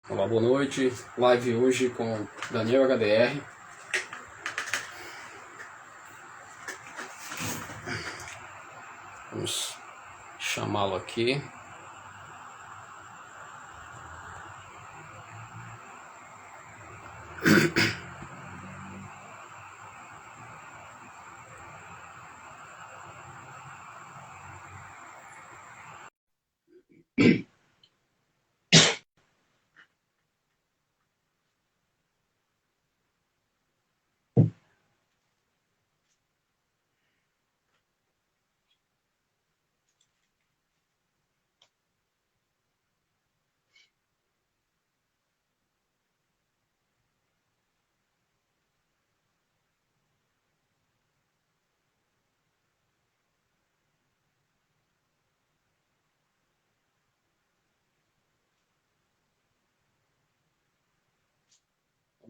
Olá, boa noite. Live hoje com Daniel HDR. Vamos chamá-lo aqui.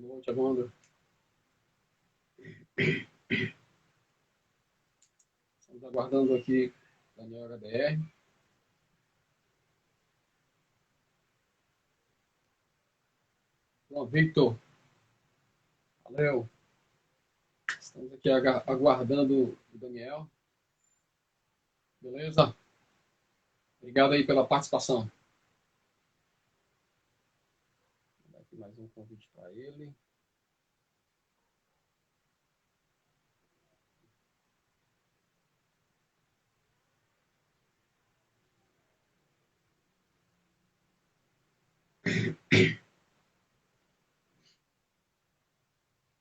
Boa noite, Amanda. Estamos aguardando aqui Daniel HDR. Bom, Victor. Valeu. Estamos aqui aguardando o Daniel. Beleza? Obrigado aí pela participação. Vou dar aqui mais um convite para ele.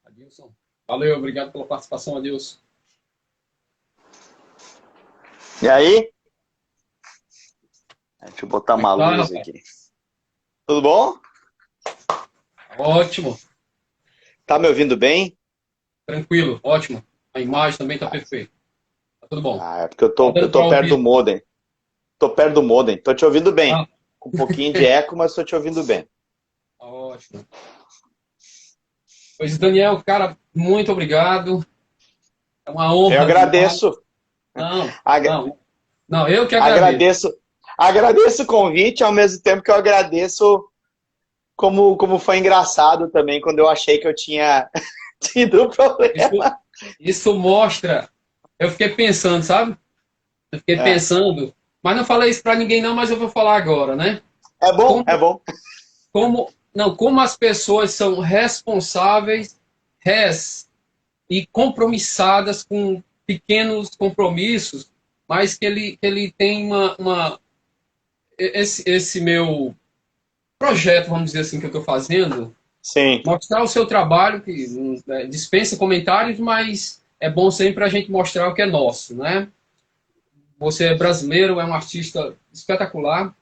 Adilson. Valeu, obrigado pela participação, Adilson. E aí? Deixa eu botar uma luz aqui. Tudo bom? Ótimo. Tá me ouvindo bem? Tranquilo, ótimo. A imagem também tá perfeita. Tá tudo bom. É porque eu tô perto do modem. Tô perto do modem. Tô te ouvindo bem. Com um pouquinho de eco, mas tô te ouvindo bem. Ótimo. Pois, Daniel, cara, muito obrigado. É uma honra. Eu agradeço. Não, eu que agradeço. Agradeço o convite, ao mesmo tempo que eu agradeço como foi engraçado também, quando eu achei que eu tinha tido problema. Isso mostra... Eu fiquei pensando, sabe? Eu fiquei pensando, mas não falei isso pra ninguém não, mas eu vou falar agora, né? É bom, é bom. Como as pessoas são responsáveis, e compromissadas com pequenos compromissos, mas que ele tem esse meu projeto, vamos dizer assim, que eu estou fazendo. Sim. Mostrar o seu trabalho, que dispensa comentários, mas é bom sempre a gente mostrar o que é nosso, né? Você é brasileiro, é um artista espetacular.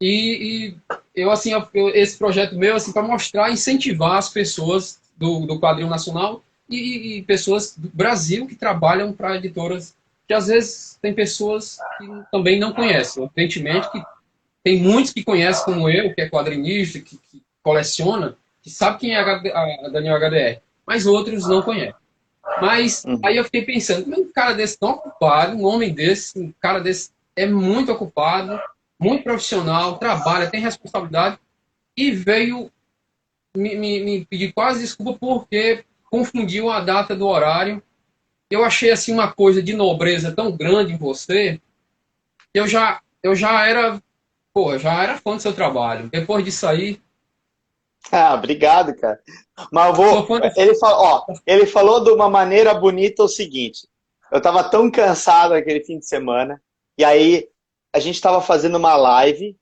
E esse projeto meu, assim, para mostrar, incentivar as pessoas do quadrinho nacional e pessoas do Brasil que trabalham para editoras, que às vezes tem pessoas que também não conhecem. Evidentemente que tem muitos que conhecem, como eu, que é quadrinista, que coleciona, que sabe quem é a Daniel HDR, mas outros não conhecem. Mas aí eu fiquei pensando, como um cara desse tão ocupado, um homem desse, um cara desse é muito ocupado, muito profissional, trabalha, tem responsabilidade, e veio me pedir quase desculpa porque confundiu a data do horário. Eu achei assim uma coisa de nobreza tão grande em você, que já era fã do seu trabalho. Depois disso aí... Obrigado, cara. Mas ele falou de uma maneira bonita o seguinte: eu tava tão cansado aquele fim de semana, e aí a gente tava fazendo uma live.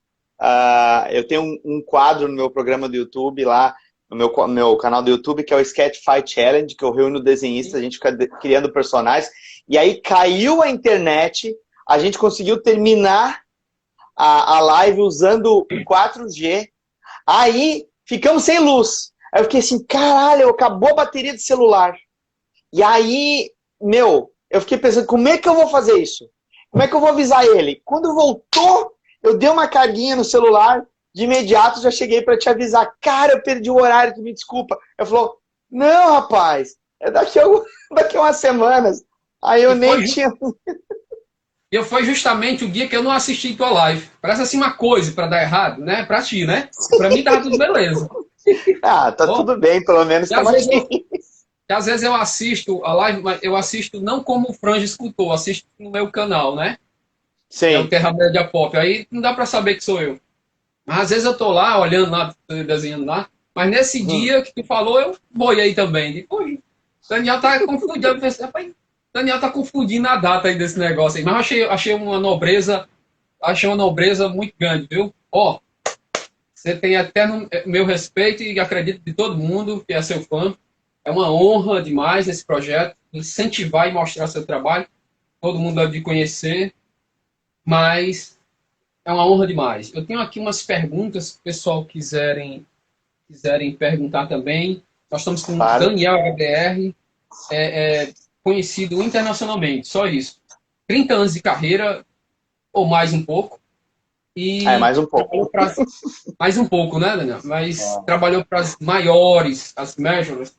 Eu tenho um quadro no meu programa do YouTube lá, no meu canal do YouTube, que é o Sketch Fight Challenge, que eu reúno desenhistas, a gente fica criando personagens, e aí caiu a internet, a gente conseguiu terminar a live usando o 4G, aí ficamos sem luz. Aí eu fiquei assim, caralho, acabou a bateria do celular. E aí, eu fiquei pensando, como é que eu vou fazer isso? Como é que eu vou avisar ele? Quando voltou, eu dei uma carguinha no celular, de imediato já cheguei para te avisar. Cara, eu perdi o horário, tu me desculpa. Eu falou, não, rapaz, é daqui a umas semanas. Aí eu nem tinha... E foi justamente o dia que eu não assisti tua live. Parece assim uma coisa para dar errado, né? Para ti, né? Para mim tava tudo beleza. Ah, tá Bom, tudo bem, pelo menos e às estamos vezes aqui. às vezes eu assisto a live, mas eu assisto não como o Franja escutou, assisto no meu canal, né? Que é o Sim. Terra Média Pop. Aí não dá para saber que sou eu. Mas às vezes eu tô lá, olhando lá, desenhando lá. Mas nesse Hum. dia que tu falou, eu boiei também. Digo, Daniel tá confundindo. Eu pensei, rapaz, Daniel tá confundindo a data aí desse negócio aí. Mas eu achei uma nobreza muito grande, viu? Ó, você tem até no meu respeito e acredito de todo mundo que é seu fã. É uma honra demais esse projeto, incentivar e mostrar seu trabalho. Todo mundo deve conhecer, mas é uma honra demais. Eu tenho aqui umas perguntas, se o pessoal quiserem perguntar também. Nós estamos com Claro. Daniel HDR, conhecido internacionalmente, só isso. 30 anos de carreira, ou mais um pouco, É, e mais um pouco. trabalhou para mais um pouco, né, Daniel? Mas trabalhou para as maiores, as majors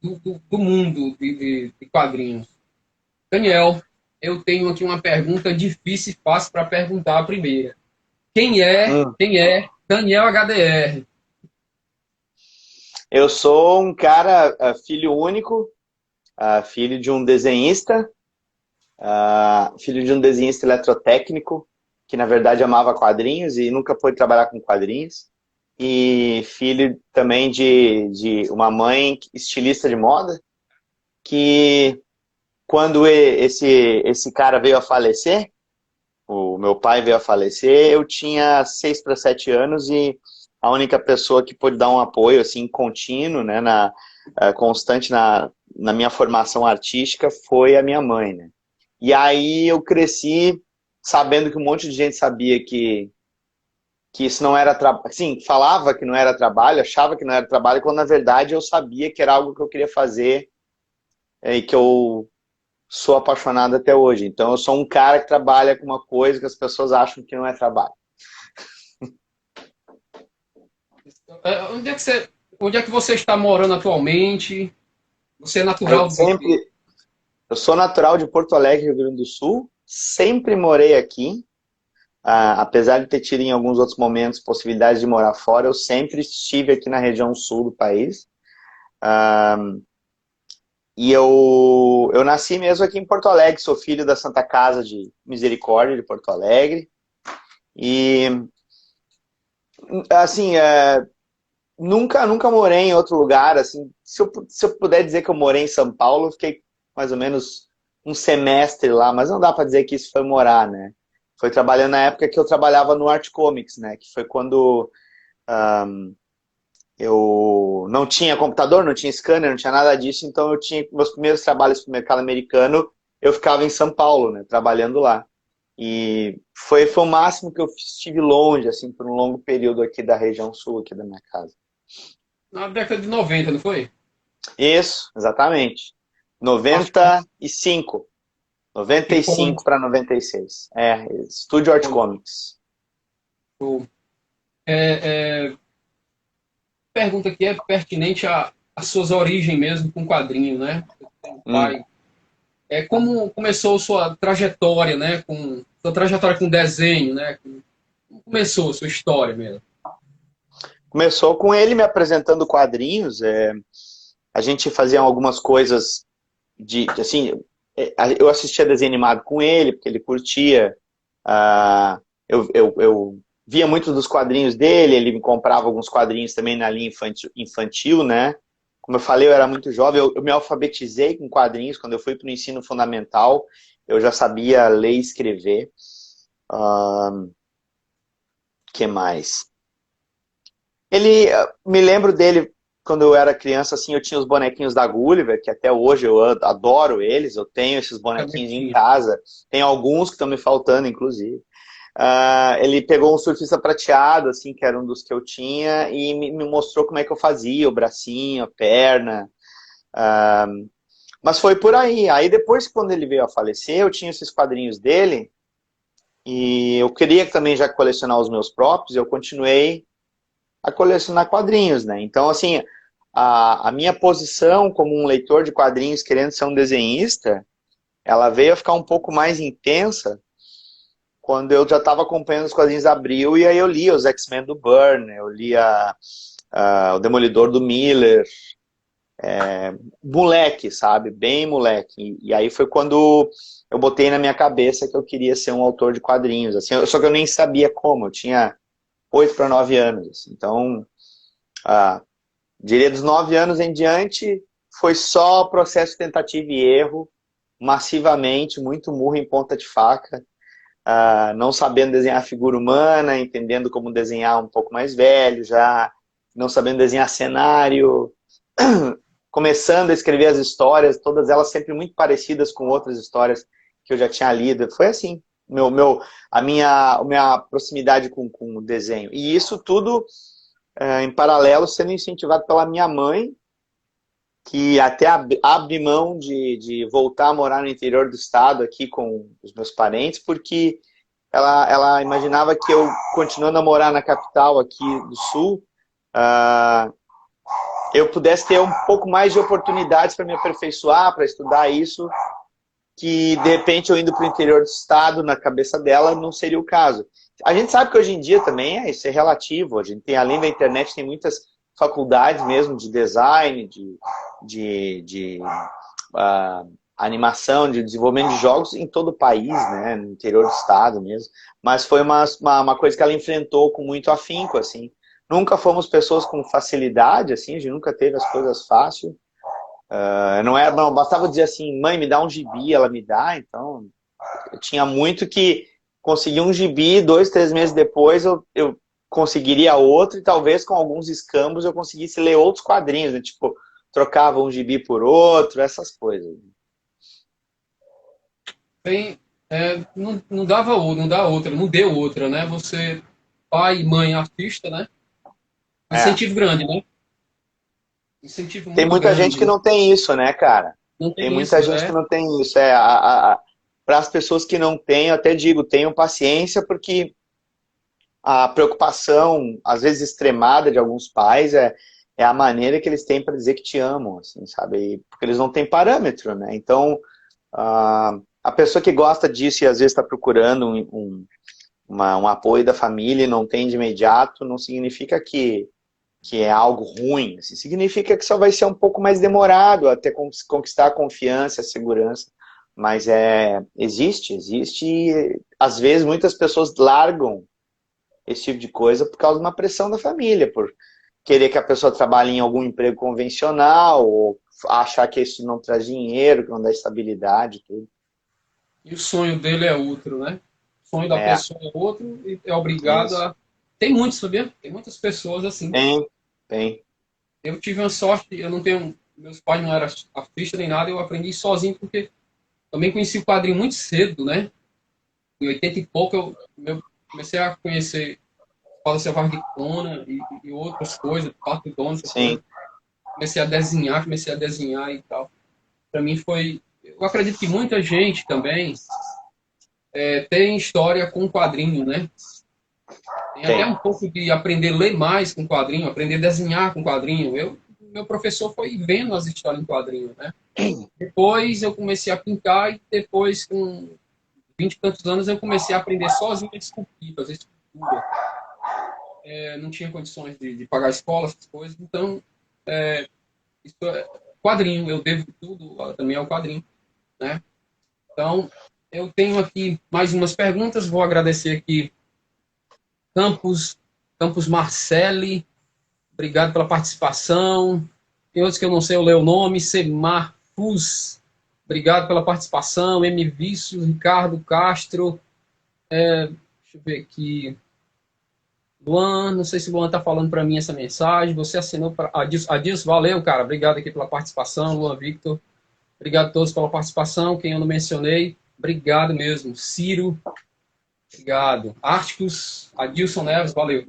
do mundo de quadrinhos. Daniel, eu tenho aqui uma pergunta difícil e fácil para perguntar a primeira. Hum. Quem é Daniel HDR? Eu sou um cara, filho único, filho de um desenhista, filho de um desenhista eletrotécnico, que na verdade amava quadrinhos e nunca pôde trabalhar com quadrinhos. E filho também de uma mãe estilista de moda, que quando esse cara veio a falecer, o meu pai veio a falecer, eu tinha 6 para 7 anos e a única pessoa que pôde dar um apoio assim contínuo, né, constante na minha formação artística foi a minha mãe, né? E aí eu cresci sabendo que um monte de gente sabia que isso não era trabalho, assim, falava que não era trabalho, achava que não era trabalho, quando na verdade eu sabia que era algo que eu queria fazer e que eu sou apaixonado até hoje. Então eu sou um cara que trabalha com uma coisa que as pessoas acham que não é trabalho. Onde é que você está morando atualmente? Você é Eu natural de... sempre, eu sou natural de Porto Alegre, Rio Grande do Sul, sempre morei aqui, apesar de ter tido em alguns outros momentos possibilidade de morar fora, eu sempre estive aqui na região sul do país. E eu nasci mesmo aqui em Porto Alegre, sou filho da Santa Casa de Misericórdia de Porto Alegre. E, assim, nunca morei em outro lugar. Assim, se eu puder dizer que eu morei em São Paulo, eu fiquei mais ou menos um semestre lá, mas não dá para dizer que isso foi morar, né? Foi trabalhando na época que eu trabalhava no Art Comics, né? Que foi quando eu não tinha computador, não tinha scanner, não tinha nada disso, então eu tinha meus primeiros trabalhos para o mercado americano, eu ficava em São Paulo, né, trabalhando lá. E foi o máximo que eu estive longe, assim, por um longo período aqui da região sul, aqui da minha casa. Na década de 90, não foi? Isso, exatamente. Acho que 95. ficou 95 para 96. Studio Art um Comics. pergunta que é pertinente às suas origens mesmo com quadrinho, né? Seu Hum. pai. Como começou sua trajetória, né? Sua trajetória com desenho, né? Como começou a sua história mesmo? Começou com ele me apresentando quadrinhos. A gente fazia algumas coisas assim, eu assistia desenho animado com ele, porque ele curtia. Eu via muitos dos quadrinhos dele, ele me comprava alguns quadrinhos também na linha infantil, né? Como eu falei, eu era muito jovem, eu me alfabetizei com quadrinhos quando eu fui para o ensino fundamental, eu já sabia ler e escrever. Que mais? Me lembro dele quando eu era criança, assim, eu tinha os bonequinhos da Gulliver, que até hoje eu adoro eles, eu tenho esses Também bonequinhos em tinha. casa, tem alguns que estão me faltando, inclusive. Ele pegou um surfista prateado, assim, que era um dos que eu tinha, e me mostrou como é que eu fazia, o bracinho, a perna. Mas foi por aí. Aí depois, quando ele veio a falecer, eu tinha esses quadrinhos dele, e eu queria também já colecionar os meus próprios, eu continuei a colecionar quadrinhos, né? Então, assim, a minha posição como um leitor de quadrinhos querendo ser um desenhista ela veio a ficar um pouco mais intensa quando eu já estava acompanhando os quadrinhos Abril, e aí eu lia os X-Men do Byrne, eu lia o Demolidor do Miller, moleque, sabe? Bem moleque. E aí foi quando eu botei na minha cabeça que eu queria ser um autor de quadrinhos, assim, só que eu nem sabia como, eu tinha 8 para 9 anos, assim. Então, diria dos 9 anos em diante, foi só processo de tentativa e erro, massivamente, muito murro em ponta de faca, não sabendo desenhar figura humana, entendendo como desenhar um pouco mais velho, já não sabendo desenhar cenário, começando a escrever as histórias, todas elas sempre muito parecidas com outras histórias que eu já tinha lido. Foi assim, a minha proximidade com o desenho. E isso tudo, em paralelo, sendo incentivado pela minha mãe, que até abre mão de voltar a morar no interior do estado aqui com os meus parentes, porque ela imaginava que eu, continuando a morar na capital aqui do sul, eu pudesse ter um pouco mais de oportunidades para me aperfeiçoar, para estudar isso, que de repente eu indo para o interior do estado, na cabeça dela, não seria o caso. A gente sabe que hoje em dia também isso é relativo, a gente tem, além da internet, tem muitas faculdades mesmo de design, de animação, de desenvolvimento de jogos em todo o país, né, no interior do estado mesmo, mas foi uma coisa que ela enfrentou com muito afinco, assim. Nunca fomos pessoas com facilidade, assim, a gente nunca teve as coisas fácil. Não bastava dizer assim, mãe, me dá um gibi, ela me dá, então eu tinha muito que conseguir um gibi, 2, 3 meses depois eu conseguiria outro, e talvez com alguns escambos eu conseguisse ler outros quadrinhos, né? Tipo, trocava um gibi por outro, essas coisas. Não dava outra, não dá outra, não deu outra, né? Você, pai, mãe, artista, né? Incentivo grande, né? Incentivo Tem muito muita gente que grande. não tem isso, né, cara? Não Tem tem muita isso, gente que né? não tem isso. Para as pessoas que não têm, eu até digo, tenham paciência, porque a preocupação, às vezes extremada de alguns pais, é a maneira que eles têm para dizer que te amam, assim, sabe? Porque eles não têm parâmetro, né? Então, a pessoa que gosta disso e às vezes está procurando um apoio da família e não tem de imediato, não significa que é algo ruim. Assim, significa que só vai ser um pouco mais demorado até conquistar a confiança, a segurança. Mas existe, e às vezes muitas pessoas largam esse tipo de coisa por causa de uma pressão da família, por querer que a pessoa trabalhe em algum emprego convencional, ou achar que isso não traz dinheiro, que não dá estabilidade, tudo. E o sonho dele é outro, né? O sonho da É, pessoa é outro e é obrigado isso. a. Tem muitos, sabia? Tem muitas pessoas assim. Tem. Eu tive uma sorte, eu não tenho. Meus pais não eram artistas nem nada, eu aprendi sozinho, porque também conheci o quadrinho muito cedo, né? Em 80 e pouco eu comecei a conhecer Fala Selvagem de Conan e outras coisas, Pato Donald, essas Sim. coisas. Comecei a desenhar e tal. Para mim foi. Eu acredito que muita gente também tem história com quadrinho, né? Tem até Tem. um pouco de aprender a ler mais com quadrinho, aprender a desenhar com quadrinho. Meu professor foi vendo as histórias em quadrinho, né? Depois eu comecei a pintar e depois, com 20 e tantos anos, eu comecei a aprender sozinho a esculpir, fazer escultura. Não tinha condições de pagar escola, essas coisas, então isso quadrinho, eu devo tudo também ao quadrinho, né? Então, eu tenho aqui mais umas perguntas, vou agradecer aqui Campos, Campos Marcelli, obrigado pela participação. Tem outros que eu não sei ler o nome, Semar Fus, obrigado pela participação. M. Vício, Ricardo Castro, deixa eu ver aqui. Luan, não sei se o Luan está falando para mim essa mensagem. Você assinou para. Adilson, valeu, cara. Obrigado aqui pela participação. Luan Victor. Obrigado a todos pela participação. Quem eu não mencionei, obrigado mesmo. Ciro, obrigado. Árticos, Adilson Neves, valeu.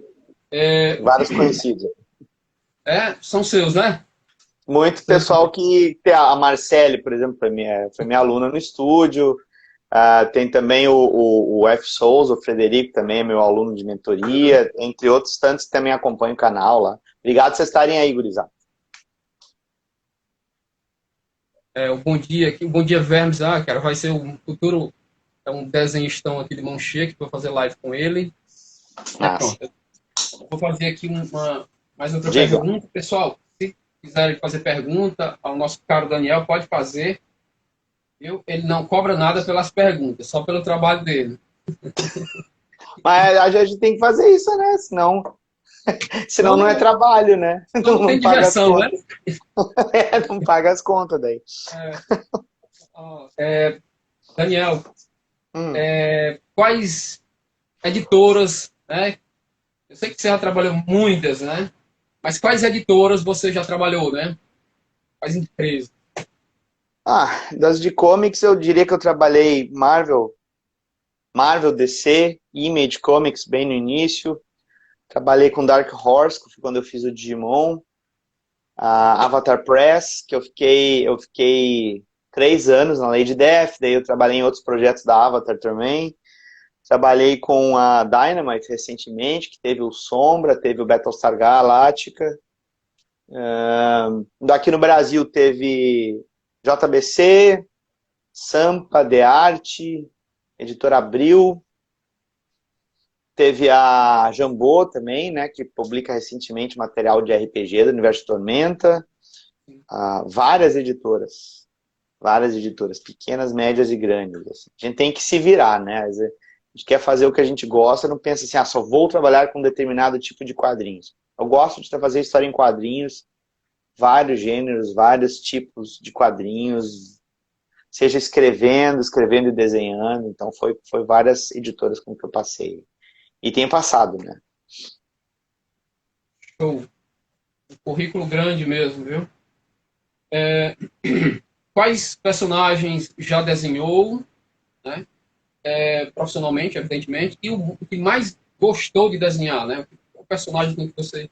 Vários conhecidos. São seus, né? Muito pessoal que tem a Marcele, por exemplo, foi minha aluna no estúdio. Tem também o F. Souza, o Frederico também é meu aluno de mentoria, entre outros tantos que também acompanham o canal lá. Obrigado por vocês estarem aí, gurizada. o Bom Dia, o Bom Dia Vermes, cara, vai ser um futuro, um desenhistão aqui de mão cheia, que vou fazer live com ele. Nossa. Pronto. Eu vou fazer aqui mais outra Diga. pergunta. Pessoal, se quiserem fazer pergunta ao nosso caro Daniel, pode fazer. Ele não cobra nada pelas perguntas, só pelo trabalho dele. Mas a gente tem que fazer isso, né? Senão não é trabalho, né? Não tem diversão, né? Não paga as contas daí. Daniel, quais editoras, né? Eu sei que você já trabalhou muitas, né? Mas quais editoras você já trabalhou, né? Quais empresas? Das de comics eu diria que eu trabalhei Marvel, DC, Image Comics bem no início. Trabalhei com Dark Horse, que foi quando eu fiz o Digimon. A Avatar Press, que eu fiquei 3 anos na Lady Death, daí eu trabalhei em outros projetos da Avatar também. Trabalhei com a Dynamite recentemente, que teve o Sombra, teve o Battlestar Galactica. Daqui no Brasil teve JBC, Sampa, The Arte, Editora Abril. Teve a Jambô também, né, que publica recentemente material de RPG do Universo de Tormenta. Várias editoras, pequenas, médias e grandes. Assim. A gente tem que se virar, né? A gente quer fazer o que a gente gosta, não pensa assim, só vou trabalhar com um determinado tipo de quadrinhos. Eu gosto de fazer história em quadrinhos, vários gêneros, vários tipos de quadrinhos, seja escrevendo e desenhando. Então foi várias editoras com que eu passei. E tem passado, né? Show. Um currículo grande mesmo, viu? Quais personagens já desenhou, né? Profissionalmente, evidentemente, e o que mais gostou de desenhar, né? O personagem que você...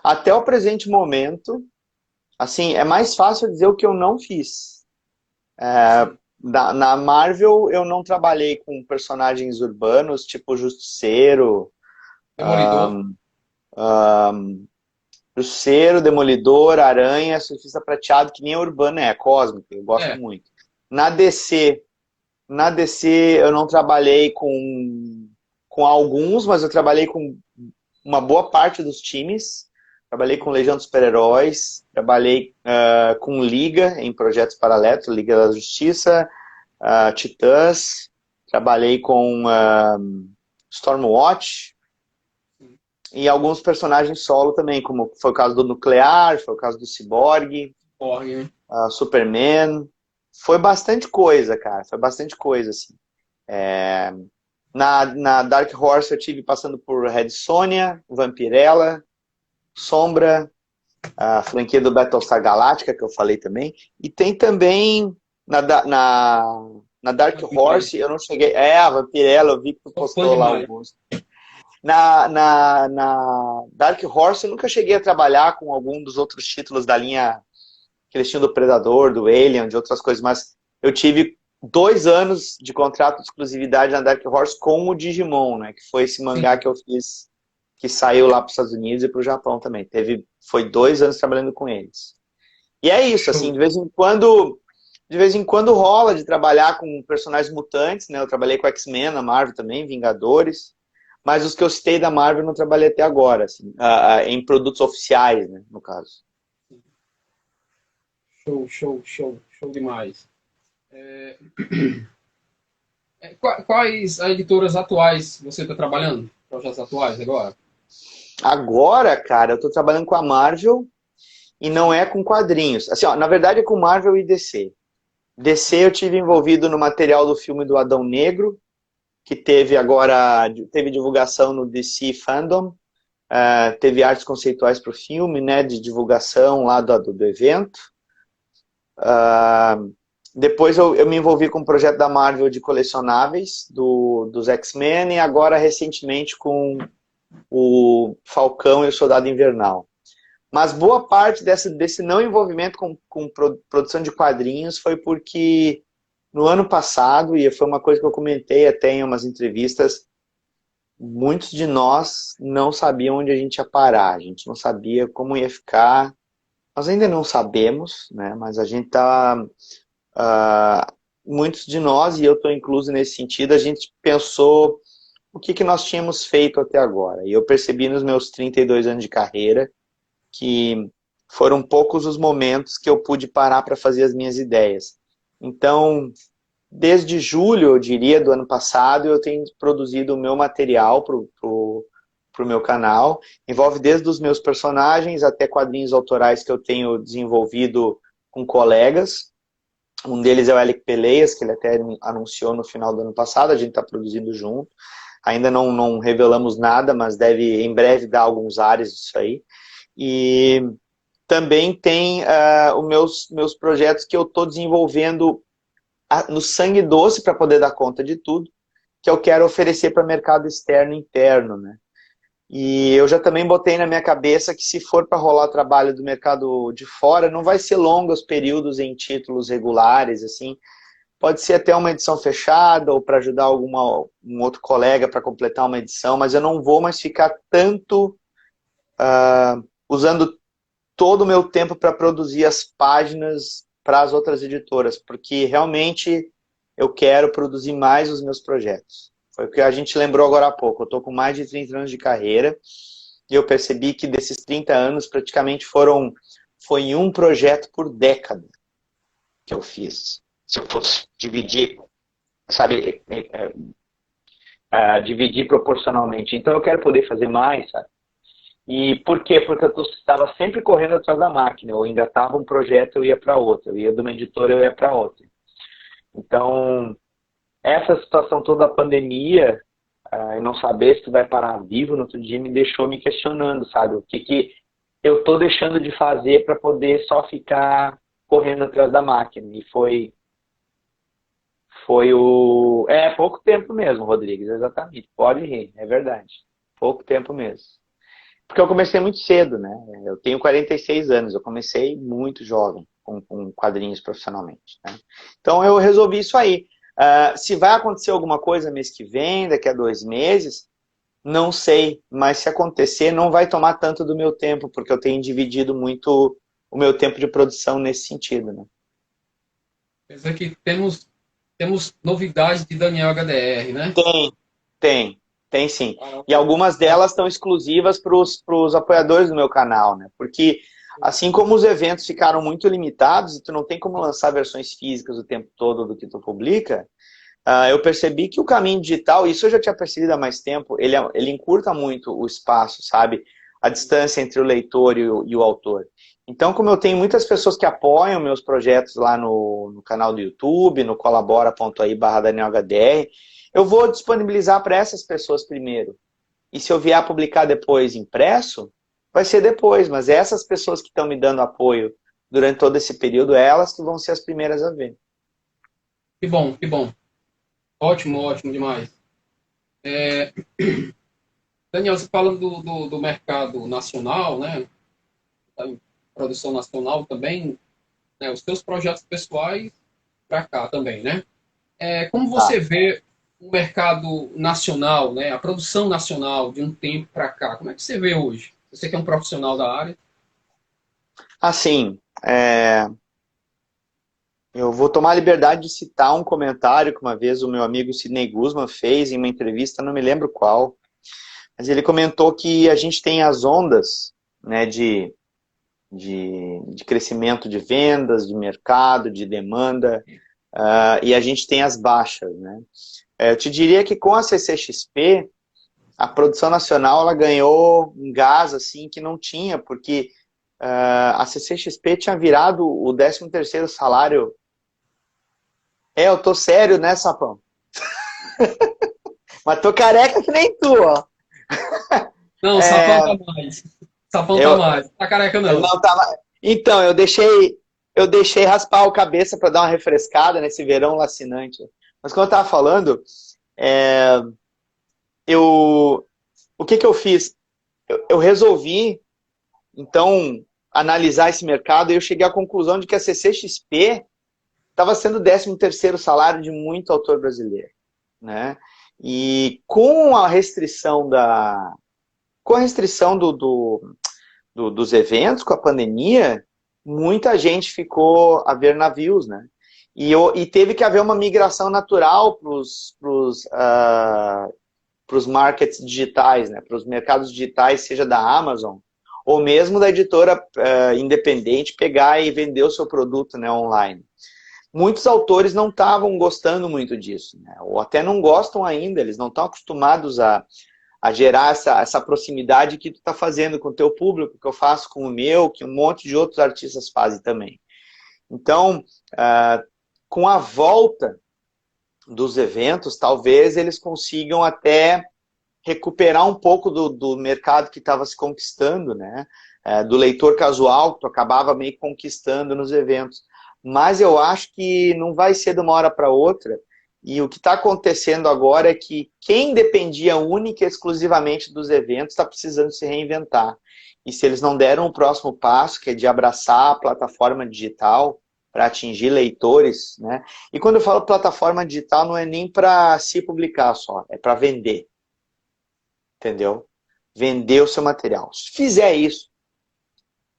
Até o presente momento, assim, é mais fácil dizer o que eu não fiz. Na Marvel, eu não trabalhei com personagens urbanos, tipo Justiceiro, Demolidor. Justiceiro, Demolidor, Aranha, Surfista Prateado, que nem é urbano, é cósmico, eu gosto muito. Na DC eu não trabalhei com alguns, mas eu trabalhei com uma boa parte dos times. Trabalhei com Legião dos Super-Heróis, trabalhei com Liga em projetos paralelos, Liga da Justiça, Titãs, trabalhei com Stormwatch e alguns personagens solo também, como foi o caso do Nuclear, foi o caso do Cyborg, Superman. Foi bastante coisa, cara, foi bastante coisa, assim. Na Dark Horse eu tive passando por Red Sonja, Vampirella, Sombra, a franquia do Battlestar Galactica, que eu falei também. E tem também na Dark Horse, eu não cheguei... a Vampirella, eu vi que tu postou lá alguns. Na Dark Horse eu nunca cheguei a trabalhar com algum dos outros títulos da linha que eles tinham do Predador, do Alien, de outras coisas, mas eu tive 2 anos de contrato de exclusividade na Dark Horse com o Digimon, né? Que foi esse mangá que eu fiz, que saiu lá para os Estados Unidos e para o Japão também. Foi 2 anos trabalhando com eles. E é isso, assim, de vez em quando rola de trabalhar com personagens mutantes, né? Eu trabalhei com X-Men na Marvel também, Vingadores, mas os que eu citei da Marvel eu não trabalhei até agora, assim, em produtos oficiais, né, no caso. Show demais. Quais editoras atuais você está trabalhando? Projetos atuais agora? Agora, cara, eu tô trabalhando com a Marvel e não é com quadrinhos. Assim, ó, na verdade é com Marvel e DC. DC eu tive envolvido no material do filme do Adão Negro, que teve divulgação no DC Fandom, teve artes conceituais para o filme, né, de divulgação lá do evento. Depois eu me envolvi com um projeto da Marvel de colecionáveis dos X-Men e agora recentemente com o Falcão e o Soldado Invernal. Mas boa parte desse não envolvimento com produção de quadrinhos foi porque no ano passado, e foi uma coisa que eu comentei até em umas entrevistas, muitos de nós não sabiam onde a gente ia parar, a gente não sabia como ia ficar Nós ainda não sabemos, né? Mas a gente está... muitos de nós, e eu estou incluso nesse sentido, a gente pensou o que nós tínhamos feito até agora. E eu percebi nos meus 32 anos de carreira que foram poucos os momentos que eu pude parar para fazer as minhas ideias. Então, desde julho, eu diria, do ano passado, eu tenho produzido o meu material para o meu canal. Envolve desde os meus personagens até quadrinhos autorais que eu tenho desenvolvido com colegas. Um deles é o Alec Peleias, que ele até anunciou no final do ano passado, a gente está produzindo junto. Ainda não revelamos nada, mas deve em breve dar alguns ares disso aí. E também tem os meus projetos que eu estou desenvolvendo no sangue doce para poder dar conta de tudo, que eu quero oferecer para mercado externo e interno, né? E eu já também botei na minha cabeça que se for para rolar trabalho do mercado de fora, não vai ser longos períodos em títulos regulares, assim. Pode ser até uma edição fechada ou para ajudar um outro colega para completar uma edição, mas eu não vou mais ficar tanto usando todo o meu tempo para produzir as páginas para as outras editoras, porque realmente eu quero produzir mais os meus projetos. Foi o que a gente lembrou agora há pouco. Eu estou com mais de 30 anos de carreira e eu percebi que desses 30 anos praticamente foi um projeto por década que eu fiz. Se eu fosse dividir, sabe, dividir proporcionalmente. Então eu quero poder fazer mais, sabe? E por quê? Porque eu estava sempre correndo atrás da máquina. Eu engatava um projeto, eu ia para outro. Eu ia de uma editora, eu ia para outra. Então, essa situação toda da pandemia, e não saber se tu vai parar vivo no outro dia, me deixou me questionando, sabe? O que eu estou deixando de fazer para poder só ficar correndo atrás da máquina. E foi pouco tempo mesmo, Rodrigues, exatamente. Pode rir, é verdade. Pouco tempo mesmo. Porque eu comecei muito cedo, né? Eu tenho 46 anos, eu comecei muito jovem com quadrinhos profissionalmente, né? Então eu resolvi isso aí. Se vai acontecer alguma coisa mês que vem, daqui a 2 meses, não sei, mas se acontecer não vai tomar tanto do meu tempo, porque eu tenho dividido muito o meu tempo de produção nesse sentido, né? Quer dizer que temos novidades de Daniel HDR, né? Tem sim. E algumas delas estão exclusivas para os apoiadores do meu canal, né? Porque assim como os eventos ficaram muito limitados e tu não tem como lançar versões físicas o tempo todo do que tu publica, eu percebi que o caminho digital, isso eu já tinha percebido há mais tempo, ele encurta muito o espaço, sabe? A distância entre o leitor e o autor. Então, como eu tenho muitas pessoas que apoiam meus projetos lá no canal do YouTube, no colabora.ai/DanielHDR, eu vou disponibilizar para essas pessoas primeiro. E se eu vier a publicar depois impresso, vai ser depois, mas essas pessoas que estão me dando apoio durante todo esse período, elas que vão ser as primeiras a ver. Que bom, que bom. Ótimo, ótimo demais. Daniel, você falando do mercado nacional, né? Da produção nacional também, né, os seus projetos pessoais para cá também, né? Como você vê o mercado nacional, né? A produção nacional de um tempo para cá, como é que você vê hoje? Você que é um profissional da área. Assim, eu vou tomar a liberdade de citar um comentário que uma vez o meu amigo Sidney Guzman fez em uma entrevista, não me lembro qual, mas ele comentou que a gente tem as ondas, né, de crescimento de vendas, de mercado, de demanda, e a gente tem as baixas, né? Eu te diria que com a CCXP, a produção nacional ela ganhou um gás assim, que não tinha, porque a CCXP tinha virado o 13º salário. Eu tô sério, né, Sapão? Mas tô careca que nem tu, ó. Não, Sapão tá mais. Sapão tá mais. Tá careca não. Não tá. Então, eu deixei raspar a cabeça para dar uma refrescada nesse verão lacinante. Mas como eu tava falando, o que eu fiz? Eu resolvi, então, analisar esse mercado e eu cheguei à conclusão de que a CCXP estava sendo o 13º salário de muito autor brasileiro, né? E com a restrição dos eventos, com a pandemia, muita gente ficou a ver navios, né? E teve que haver uma migração natural para os markets digitais, né? Para os mercados digitais, seja da Amazon, ou mesmo da editora independente pegar e vender o seu produto, né, online. Muitos autores não estavam gostando muito disso, né? Ou até não gostam ainda, eles não estão acostumados a gerar essa proximidade que tu está fazendo com o teu público, que eu faço com o meu, que um monte de outros artistas fazem também. Então, com a volta dos eventos, talvez eles consigam até recuperar um pouco do mercado que estava se conquistando, né? Do leitor casual, que tu acabava meio conquistando nos eventos. Mas eu acho que não vai ser de uma hora para outra. E o que está acontecendo agora é que quem dependia única e exclusivamente dos eventos está precisando se reinventar. E se eles não deram o próximo passo, que é de abraçar a plataforma digital para atingir leitores, né? E quando eu falo plataforma digital, não é nem para se publicar só, é para vender. Entendeu? Vender o seu material. Se fizer isso,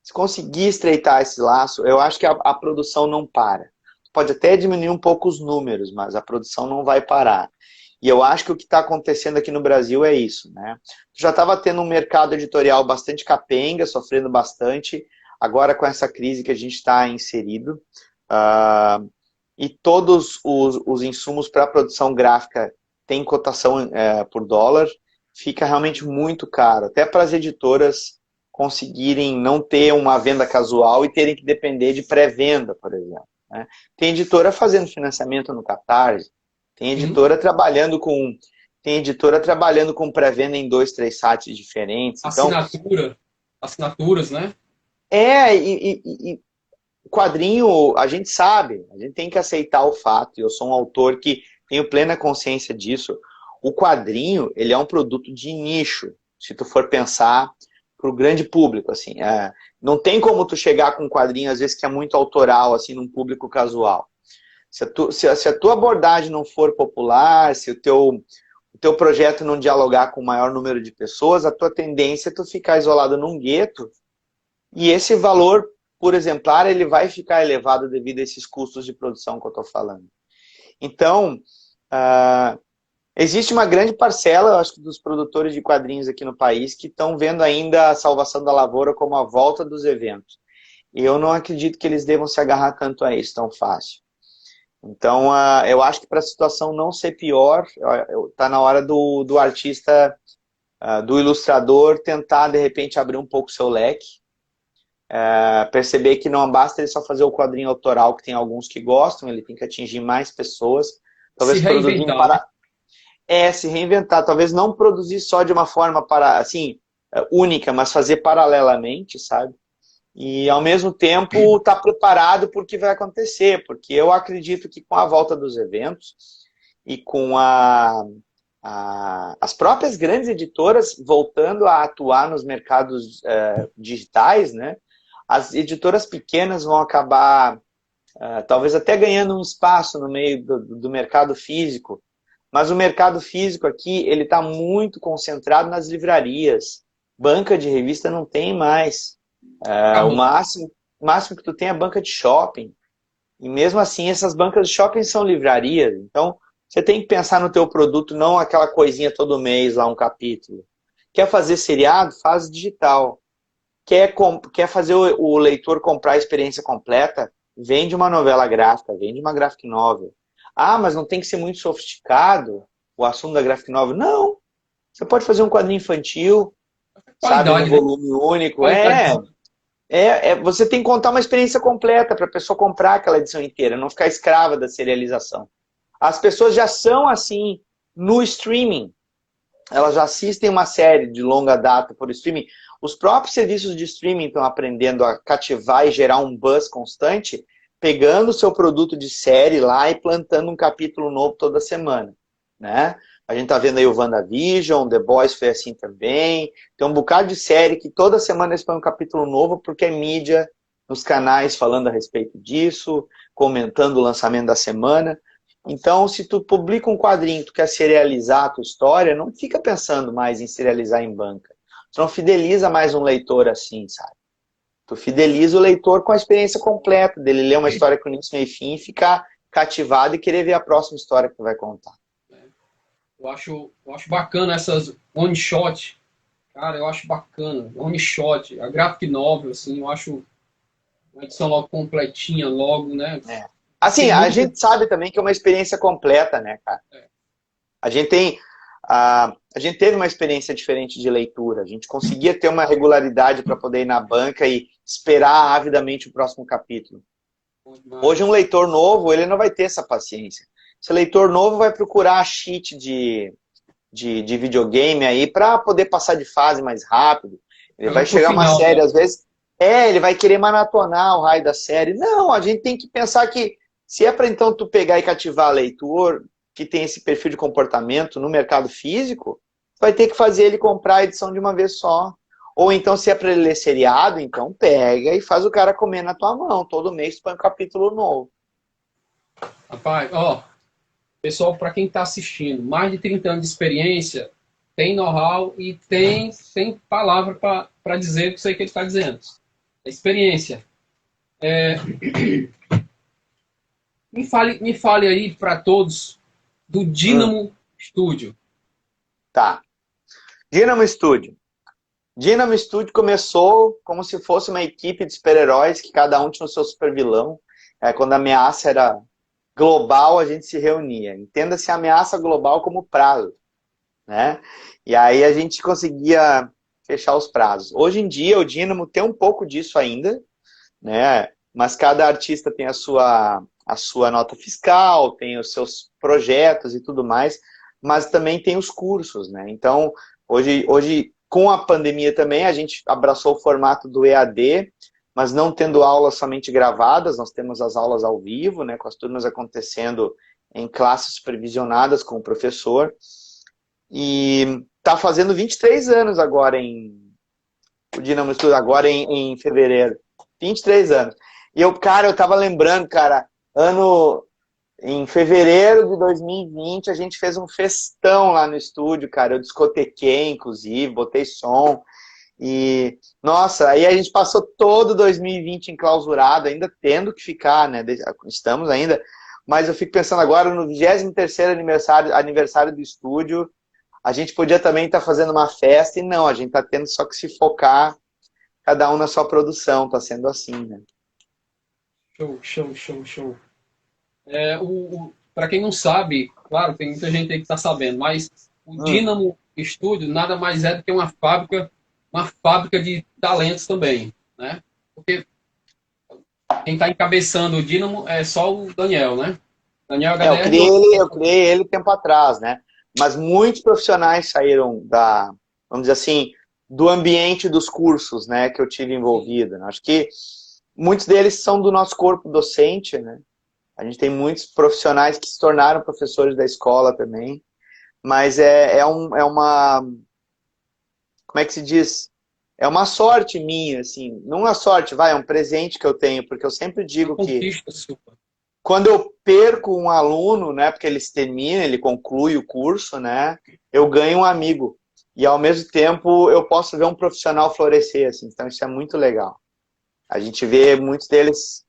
se conseguir estreitar esse laço, eu acho que a produção não para. Pode até diminuir um pouco os números, mas a produção não vai parar. E eu acho que o que está acontecendo aqui no Brasil é isso, né? Já estava tendo um mercado editorial bastante capenga, sofrendo bastante, agora com essa crise que a gente está inserido, e todos os insumos para a produção gráfica têm cotação por dólar, fica realmente muito caro, até para as editoras conseguirem não ter uma venda casual e terem que depender de pré-venda, por exemplo, né? Tem editora fazendo financiamento no Catarse, tem editora trabalhando com pré-venda em 2, 3 sites diferentes. Assinaturas, né? E quadrinho, a gente sabe, a gente tem que aceitar o fato, e eu sou um autor que tenho plena consciência disso. O quadrinho, ele é um produto de nicho, se tu for pensar para o grande público, assim. Não tem como tu chegar com um quadrinho, às vezes, que é muito autoral, assim, num público casual. Se a tua abordagem não for popular, se o teu projeto não dialogar com o maior número de pessoas, a tua tendência é tu ficar isolado num gueto, e esse valor por exemplar, ele vai ficar elevado devido a esses custos de produção que eu estou falando. Então, existe uma grande parcela, eu acho que dos produtores de quadrinhos aqui no país que estão vendo ainda a salvação da lavoura como a volta dos eventos. E eu não acredito que eles devam se agarrar tanto a isso tão fácil. Então, eu acho que para a situação não ser pior, está na hora do artista, do ilustrador, tentar, de repente, abrir um pouco o seu leque, perceber que não basta ele só fazer o quadrinho autoral, que tem alguns que gostam, ele tem que atingir mais pessoas. Talvez se reinventar. Se reinventar. Talvez não produzir só de uma forma única, mas fazer paralelamente, sabe? E, ao mesmo tempo, estar preparado por o que vai acontecer, porque eu acredito que com a volta dos eventos e com as próprias grandes editoras voltando a atuar nos mercados digitais, né? As editoras pequenas vão acabar, talvez até ganhando um espaço no meio do mercado físico, mas o mercado físico aqui, ele está muito concentrado nas livrarias. Banca de revista não tem mais. O máximo que tu tem é banca de shopping. E mesmo assim, essas bancas de shopping são livrarias. Então, você tem que pensar no teu produto, não aquela coisinha todo mês, lá um capítulo. Quer fazer seriado? Faz digital. Quer fazer o leitor comprar a experiência completa? Vende uma novela gráfica, vende uma graphic novel. Mas não tem que ser muito sofisticado o assunto da graphic novel. Não. Você pode fazer um quadrinho infantil, sabe, no volume único. Você tem que contar uma experiência completa para a pessoa comprar aquela edição inteira, não ficar escrava da serialização. As pessoas já são assim no streaming. Elas já assistem uma série de longa data por streaming. Os próprios serviços de streaming estão aprendendo a cativar e gerar um buzz constante, pegando o seu produto de série lá e plantando um capítulo novo toda semana, né? A gente tá vendo aí o WandaVision, The Boys foi assim também. Tem um bocado de série que toda semana eles põem um capítulo novo, porque é mídia nos canais falando a respeito disso, comentando o lançamento da semana. Então, se tu publica um quadrinho, tu quer serializar a tua história, não fica pensando mais em serializar em banca. Tu não fideliza mais um leitor assim, sabe? Tu fideliza o leitor com a experiência completa dele ler uma história com início, meio e fim, ficar cativado e querer ver a próxima história que tu vai contar. Eu acho bacana essas one shot. Cara, eu acho bacana. One shot, a graphic novel, assim, eu acho uma edição logo completinha, logo, né? É. Assim, Tem a muito. gente sabe também que é uma experiência completa, né, cara? A gente tem. A gente teve uma experiência diferente de leitura. A gente conseguia ter uma regularidade para poder ir na banca e esperar avidamente o próximo capítulo. Hoje, um leitor novo, ele não vai ter essa paciência. Esse leitor novo vai procurar cheat de videogame aí para poder passar de fase mais rápido. Ele vai chegar uma Final, série, né? às vezes, ele vai querer maratonar o raio da série. Não, a gente tem que pensar que se é para então tu pegar e cativar leitor que tem esse perfil de comportamento no mercado físico, vai ter que fazer ele comprar a edição de uma vez só. Ou então, se é para ele ler seriado, então pega e faz o cara comer na tua mão. Todo mês tu põe um capítulo novo. Rapaz, ó, pessoal, para quem está assistindo, mais de 30 anos de experiência, tem know-how e tem palavra para dizer o que ele está dizendo. Experiência. Me fale aí para todos do Dynamo Studio. Tá. Dynamo Studio. Dynamo Studio começou como se fosse uma equipe de super-heróis que cada um tinha o seu super-vilão. Quando a ameaça era global, a gente se reunia. Entenda-se a ameaça global como prazo, né? E aí a gente conseguia fechar os prazos. Hoje em dia, o Dynamo tem um pouco disso ainda, né? Mas cada artista tem a sua nota fiscal, tem os seus projetos e tudo mais, mas também tem os cursos, né? Então, hoje com a pandemia também, a gente abraçou o formato do EAD, mas não tendo aulas somente gravadas, nós temos as aulas ao vivo, né, com as turmas acontecendo em classes supervisionadas com o professor. E está fazendo 23 anos agora o Dynamo Studio, agora em fevereiro. 23 anos. E eu tava lembrando, cara, em fevereiro de 2020, a gente fez um festão lá no estúdio, cara. Eu discotequei, inclusive, botei som. E, nossa, aí a gente passou todo 2020 enclausurado, ainda tendo que ficar, né? Estamos ainda. Mas eu fico pensando agora, no 23º aniversário do estúdio, a gente podia também estar fazendo uma festa, e não, a gente tá tendo só que se focar, cada um na sua produção, tá sendo assim, né? Show. Para quem não sabe, claro, tem muita gente aí que está sabendo, mas o Dynamo Studio nada mais é do que uma fábrica de talentos também, né? Porque quem está encabeçando o Dynamo é só o Daniel, né? Daniel HDR. Eu criei ele tempo atrás, né? Mas muitos profissionais saíram vamos dizer assim, do ambiente dos cursos, né, que eu tive envolvido. Né? Acho que muitos deles são do nosso corpo docente, né? A gente tem muitos profissionais que se tornaram professores da escola também, mas é uma, como é que se diz? É uma sorte minha, assim, não uma sorte, é um presente que eu tenho, porque eu sempre digo que quando eu perco um aluno, né, porque ele conclui o curso, né, eu ganho um amigo. E ao mesmo tempo eu posso ver um profissional florescer, assim, então isso é muito legal. A gente vê muitos deles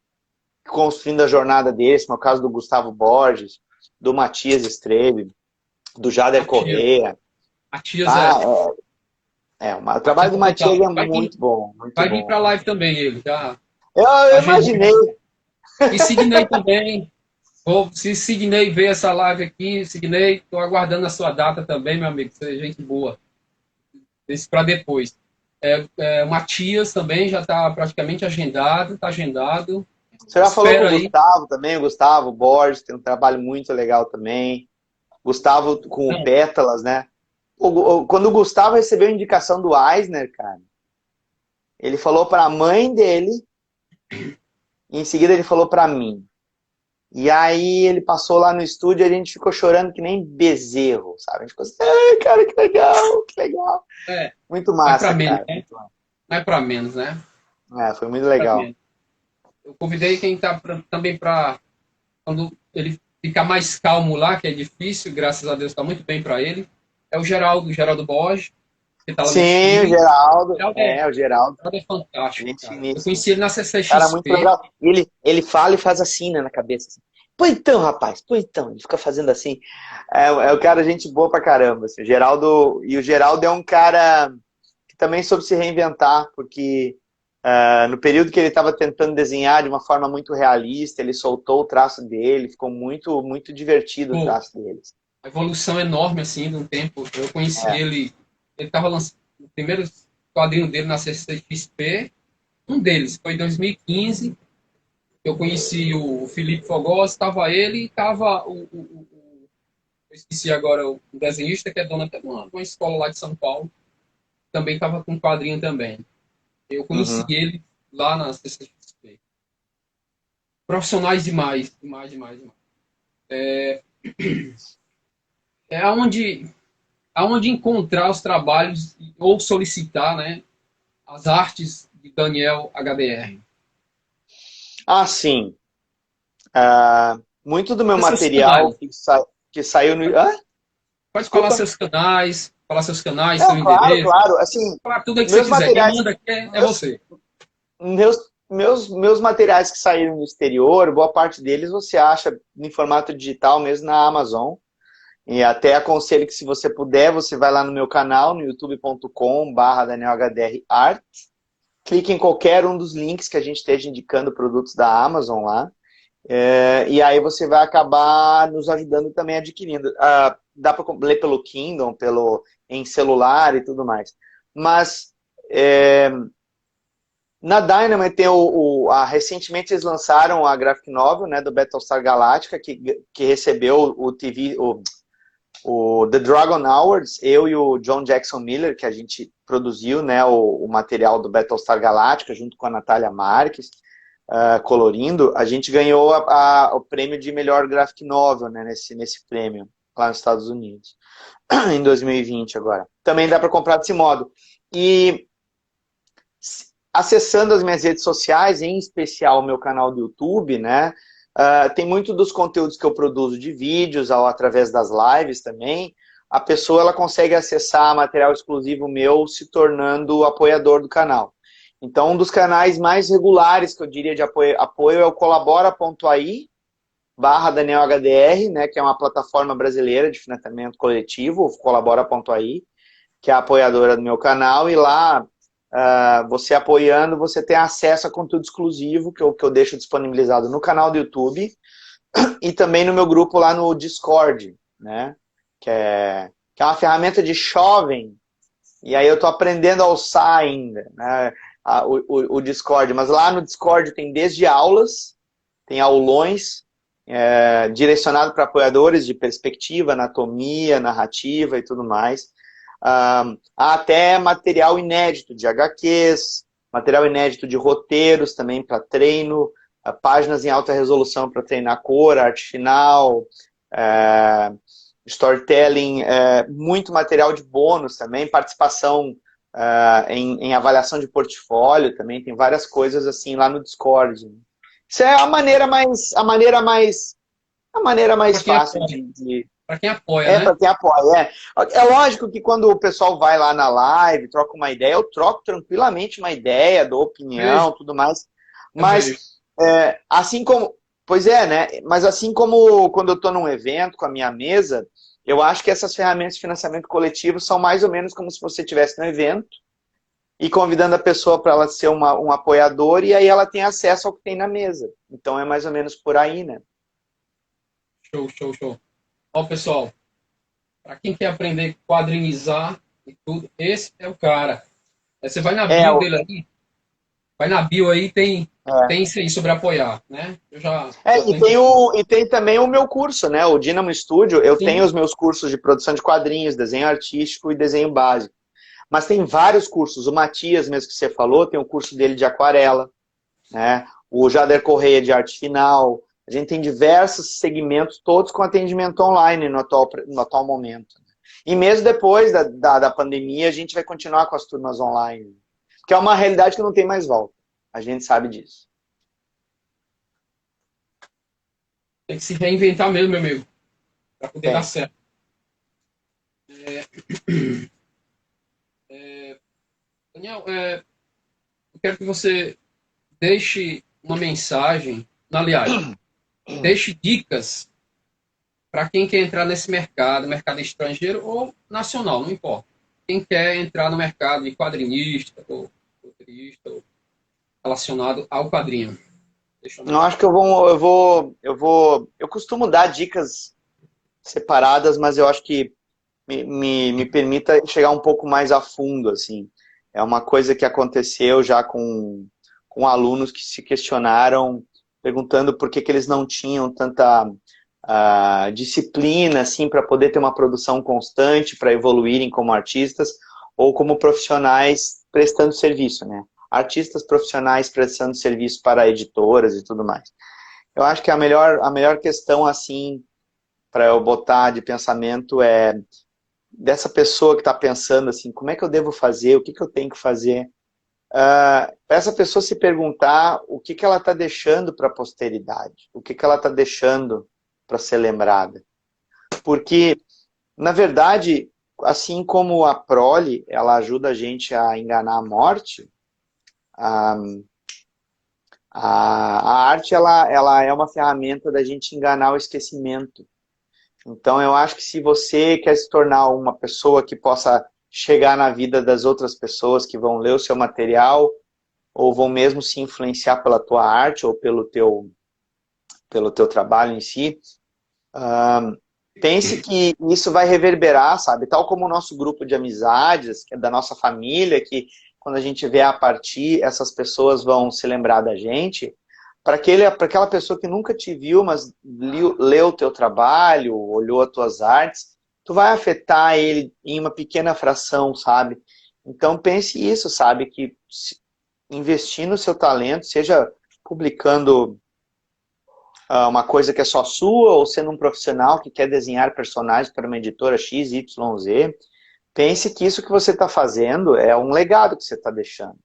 construindo a jornada deles, como é o caso do Gustavo Borges, do Matias Strebe, do Jader Correia. Matias o trabalho do Matias é muito bom. Vai vir para a live também ele, tá? Eu imaginei. E Sidney também. Se Sidney ver essa live aqui, Sidney, estou aguardando a sua data também, meu amigo. Você é gente boa. Esse para depois. O Matias também já está praticamente agendado, está agendado. Você já falou com o Gustavo também, o Gustavo Borges tem um trabalho muito legal também. Gustavo com o Pétalas, né? Quando o Gustavo recebeu a indicação do Eisner, cara, ele falou para a mãe dele, e em seguida ele falou para mim. E aí ele passou lá no estúdio e a gente ficou chorando que nem bezerro, sabe? A gente ficou assim, ai, cara, que legal, que legal. Muito massa, menos, cara. né? Não é para menos, né? Foi muito legal. Eu convidei quem está também para, quando ele ficar mais calmo lá, que é difícil, graças a Deus está muito bem para ele, é o Geraldo Borges. Sim, o Geraldo. O Geraldo. É fantástico, Gente cara. Eu finíssima. conheci ele na Cara, muito CCXP. legal. Ele fala e faz assim, né, na cabeça. Assim. Pô, então, rapaz, pô, então. Ele fica fazendo assim. É o cara, gente boa pra caramba. Assim, o Geraldo é um cara que também soube se reinventar, porque no período que ele estava tentando desenhar de uma forma muito realista, ele soltou o traço dele, ficou muito, muito divertido o Pô, traço deles. a evolução enorme, assim, de um tempo. Eu conheci É. ele estava lançando o primeiro quadrinho dele na CCXP. Um deles foi em 2015. Eu conheci o Felipe Fogosi, estava ele e estava eu esqueci agora o desenhista, que é dono até de uma escola lá de São Paulo, também estava com um quadrinho também. Eu conheci Uhum. ele lá na CCXP. Profissionais demais, demais, demais, demais. É aonde encontrar os trabalhos ou solicitar, né, as artes de Daniel HDR. Ah, sim. Muito do meu Fala seus material canais. que saiu no. Pode, Hã? pode Desculpa. falar seus canais, seu Não, claro, endereço, claro. Assim, falar tudo aí que você meus quiser. Quem materiais, manda aqui é meus, você. meus materiais que saíram no exterior, boa parte deles você acha em formato digital mesmo na Amazon. E até aconselho que se você puder, você vai lá no meu canal, no youtube.com/DanielHDRArt. Clique em qualquer um dos links que a gente esteja indicando produtos da Amazon lá. E aí você vai acabar nos ajudando também adquirindo. Dá para ler pelo Kindle, em celular e tudo mais. Mas na Dynamite tem recentemente eles lançaram a graphic novel, né, do Battlestar Galactica, que recebeu o TV, o The Dragon Awards. Eu e o John Jackson Miller, que a gente produziu, né, o material do Battlestar Galactica junto com a Natália Marques, colorindo, a gente ganhou o prêmio de melhor graphic novel, né, nesse prêmio lá nos Estados Unidos em 2020 agora. Também dá para comprar desse modo. E acessando as minhas redes sociais, em especial o meu canal do YouTube, né? Tem muito dos conteúdos que eu produzo de vídeos, através das lives também. A pessoa ela consegue acessar material exclusivo meu se tornando apoiador do canal. Então, um dos canais mais regulares que eu diria de apoio é o colabora.ai/DanielHDR, né, que é uma plataforma brasileira de financiamento coletivo, colabora.ai, que é a apoiadora do meu canal, e lá você apoiando, você tem acesso a conteúdo exclusivo que eu deixo disponibilizado no canal do YouTube e também no meu grupo lá no Discord, né? Que é uma ferramenta de jovem, e aí eu estou aprendendo a usar ainda, né? O Discord, mas lá no Discord tem desde aulas, tem aulões direcionado para apoiadores de perspectiva, anatomia, narrativa e tudo mais. Há até material inédito de HQs, material inédito de roteiros também para treino, páginas em alta resolução para treinar cor, arte final, storytelling, muito material de bônus também, participação em avaliação de portfólio também, tem várias coisas assim lá no Discord. Isso é a maneira mais fácil de Para quem apoia, né? para quem apoia. É lógico que quando o pessoal vai lá na live, troca uma ideia, eu troco tranquilamente uma ideia, dou opinião, tudo mais. Mas, assim como. Pois é, né? Mas assim como quando eu estou num evento com a minha mesa, eu acho que essas ferramentas de financiamento coletivo são mais ou menos como se você estivesse no evento e convidando a pessoa para ela ser um apoiador, e aí ela tem acesso ao que tem na mesa. Então é mais ou menos por aí, né? Show, show, show. Ó, pessoal, para quem quer aprender a quadrinizar e tudo, esse é o cara. Aí você vai na É, bio dele aí, vai na bio aí, é. tem isso aí sobre apoiar, né? Eu já E tem também o meu curso, né? O Dynamo Studio. Eu tenho sim, os meus cursos de produção de quadrinhos, desenho artístico e desenho básico. Mas tem vários cursos. O Matias, mesmo que você falou, tem o curso dele de aquarela, né? O Jader Correia de arte final. A gente tem diversos segmentos, todos com atendimento online no atual momento. E mesmo depois da pandemia, a gente vai continuar com as turmas online. Que é uma realidade que não tem mais volta. A gente sabe disso. tem que se reinventar mesmo, meu amigo, para poder dar Tem. certo. Daniel, eu quero que você deixe uma mensagem, aliás, deixe dicas para quem quer entrar nesse mercado, mercado estrangeiro ou nacional, não importa. Quem quer entrar no mercado de quadrinista ou roteirista ou relacionado ao quadrinho. Deixa Eu acho que eu costumo dar dicas separadas, mas eu acho que me permita chegar um pouco mais a fundo, assim. É uma coisa que aconteceu já com alunos que se questionaram, perguntando por que eles não tinham tanta disciplina, assim, para poder ter uma produção constante, para evoluírem como artistas ou como profissionais prestando serviço, né? Artistas profissionais prestando serviço para editoras e tudo mais. Eu acho que a melhor questão, assim, para eu botar de pensamento é dessa pessoa que está pensando assim, como é que eu devo fazer, o que, que eu tenho que fazer, para essa pessoa se perguntar o que, que ela está deixando para a posteridade, o que, que ela está deixando para ser lembrada. Porque, na verdade, assim como a prole, ela ajuda a gente a enganar a morte, a, a arte ela é uma ferramenta da gente enganar o esquecimento. Então, eu acho que se você quer se tornar uma pessoa que possa chegar na vida das outras pessoas que vão ler o seu material, ou vão mesmo se influenciar pela tua arte ou pelo teu trabalho em si, pense que isso vai reverberar, sabe? Tal como o nosso grupo de amizades, que é da nossa família, que quando a gente vê a partir, essas pessoas vão se lembrar da gente. Para aquela pessoa que nunca te viu, mas leu o teu trabalho, olhou as tuas artes, tu vai afetar ele em uma pequena fração, sabe? Então pense isso, sabe? Que investir no seu talento, seja publicando uma coisa que é só sua, ou sendo um profissional que quer desenhar personagens para uma editora X, Y, Z, pense que isso que você está fazendo é um legado que você está deixando.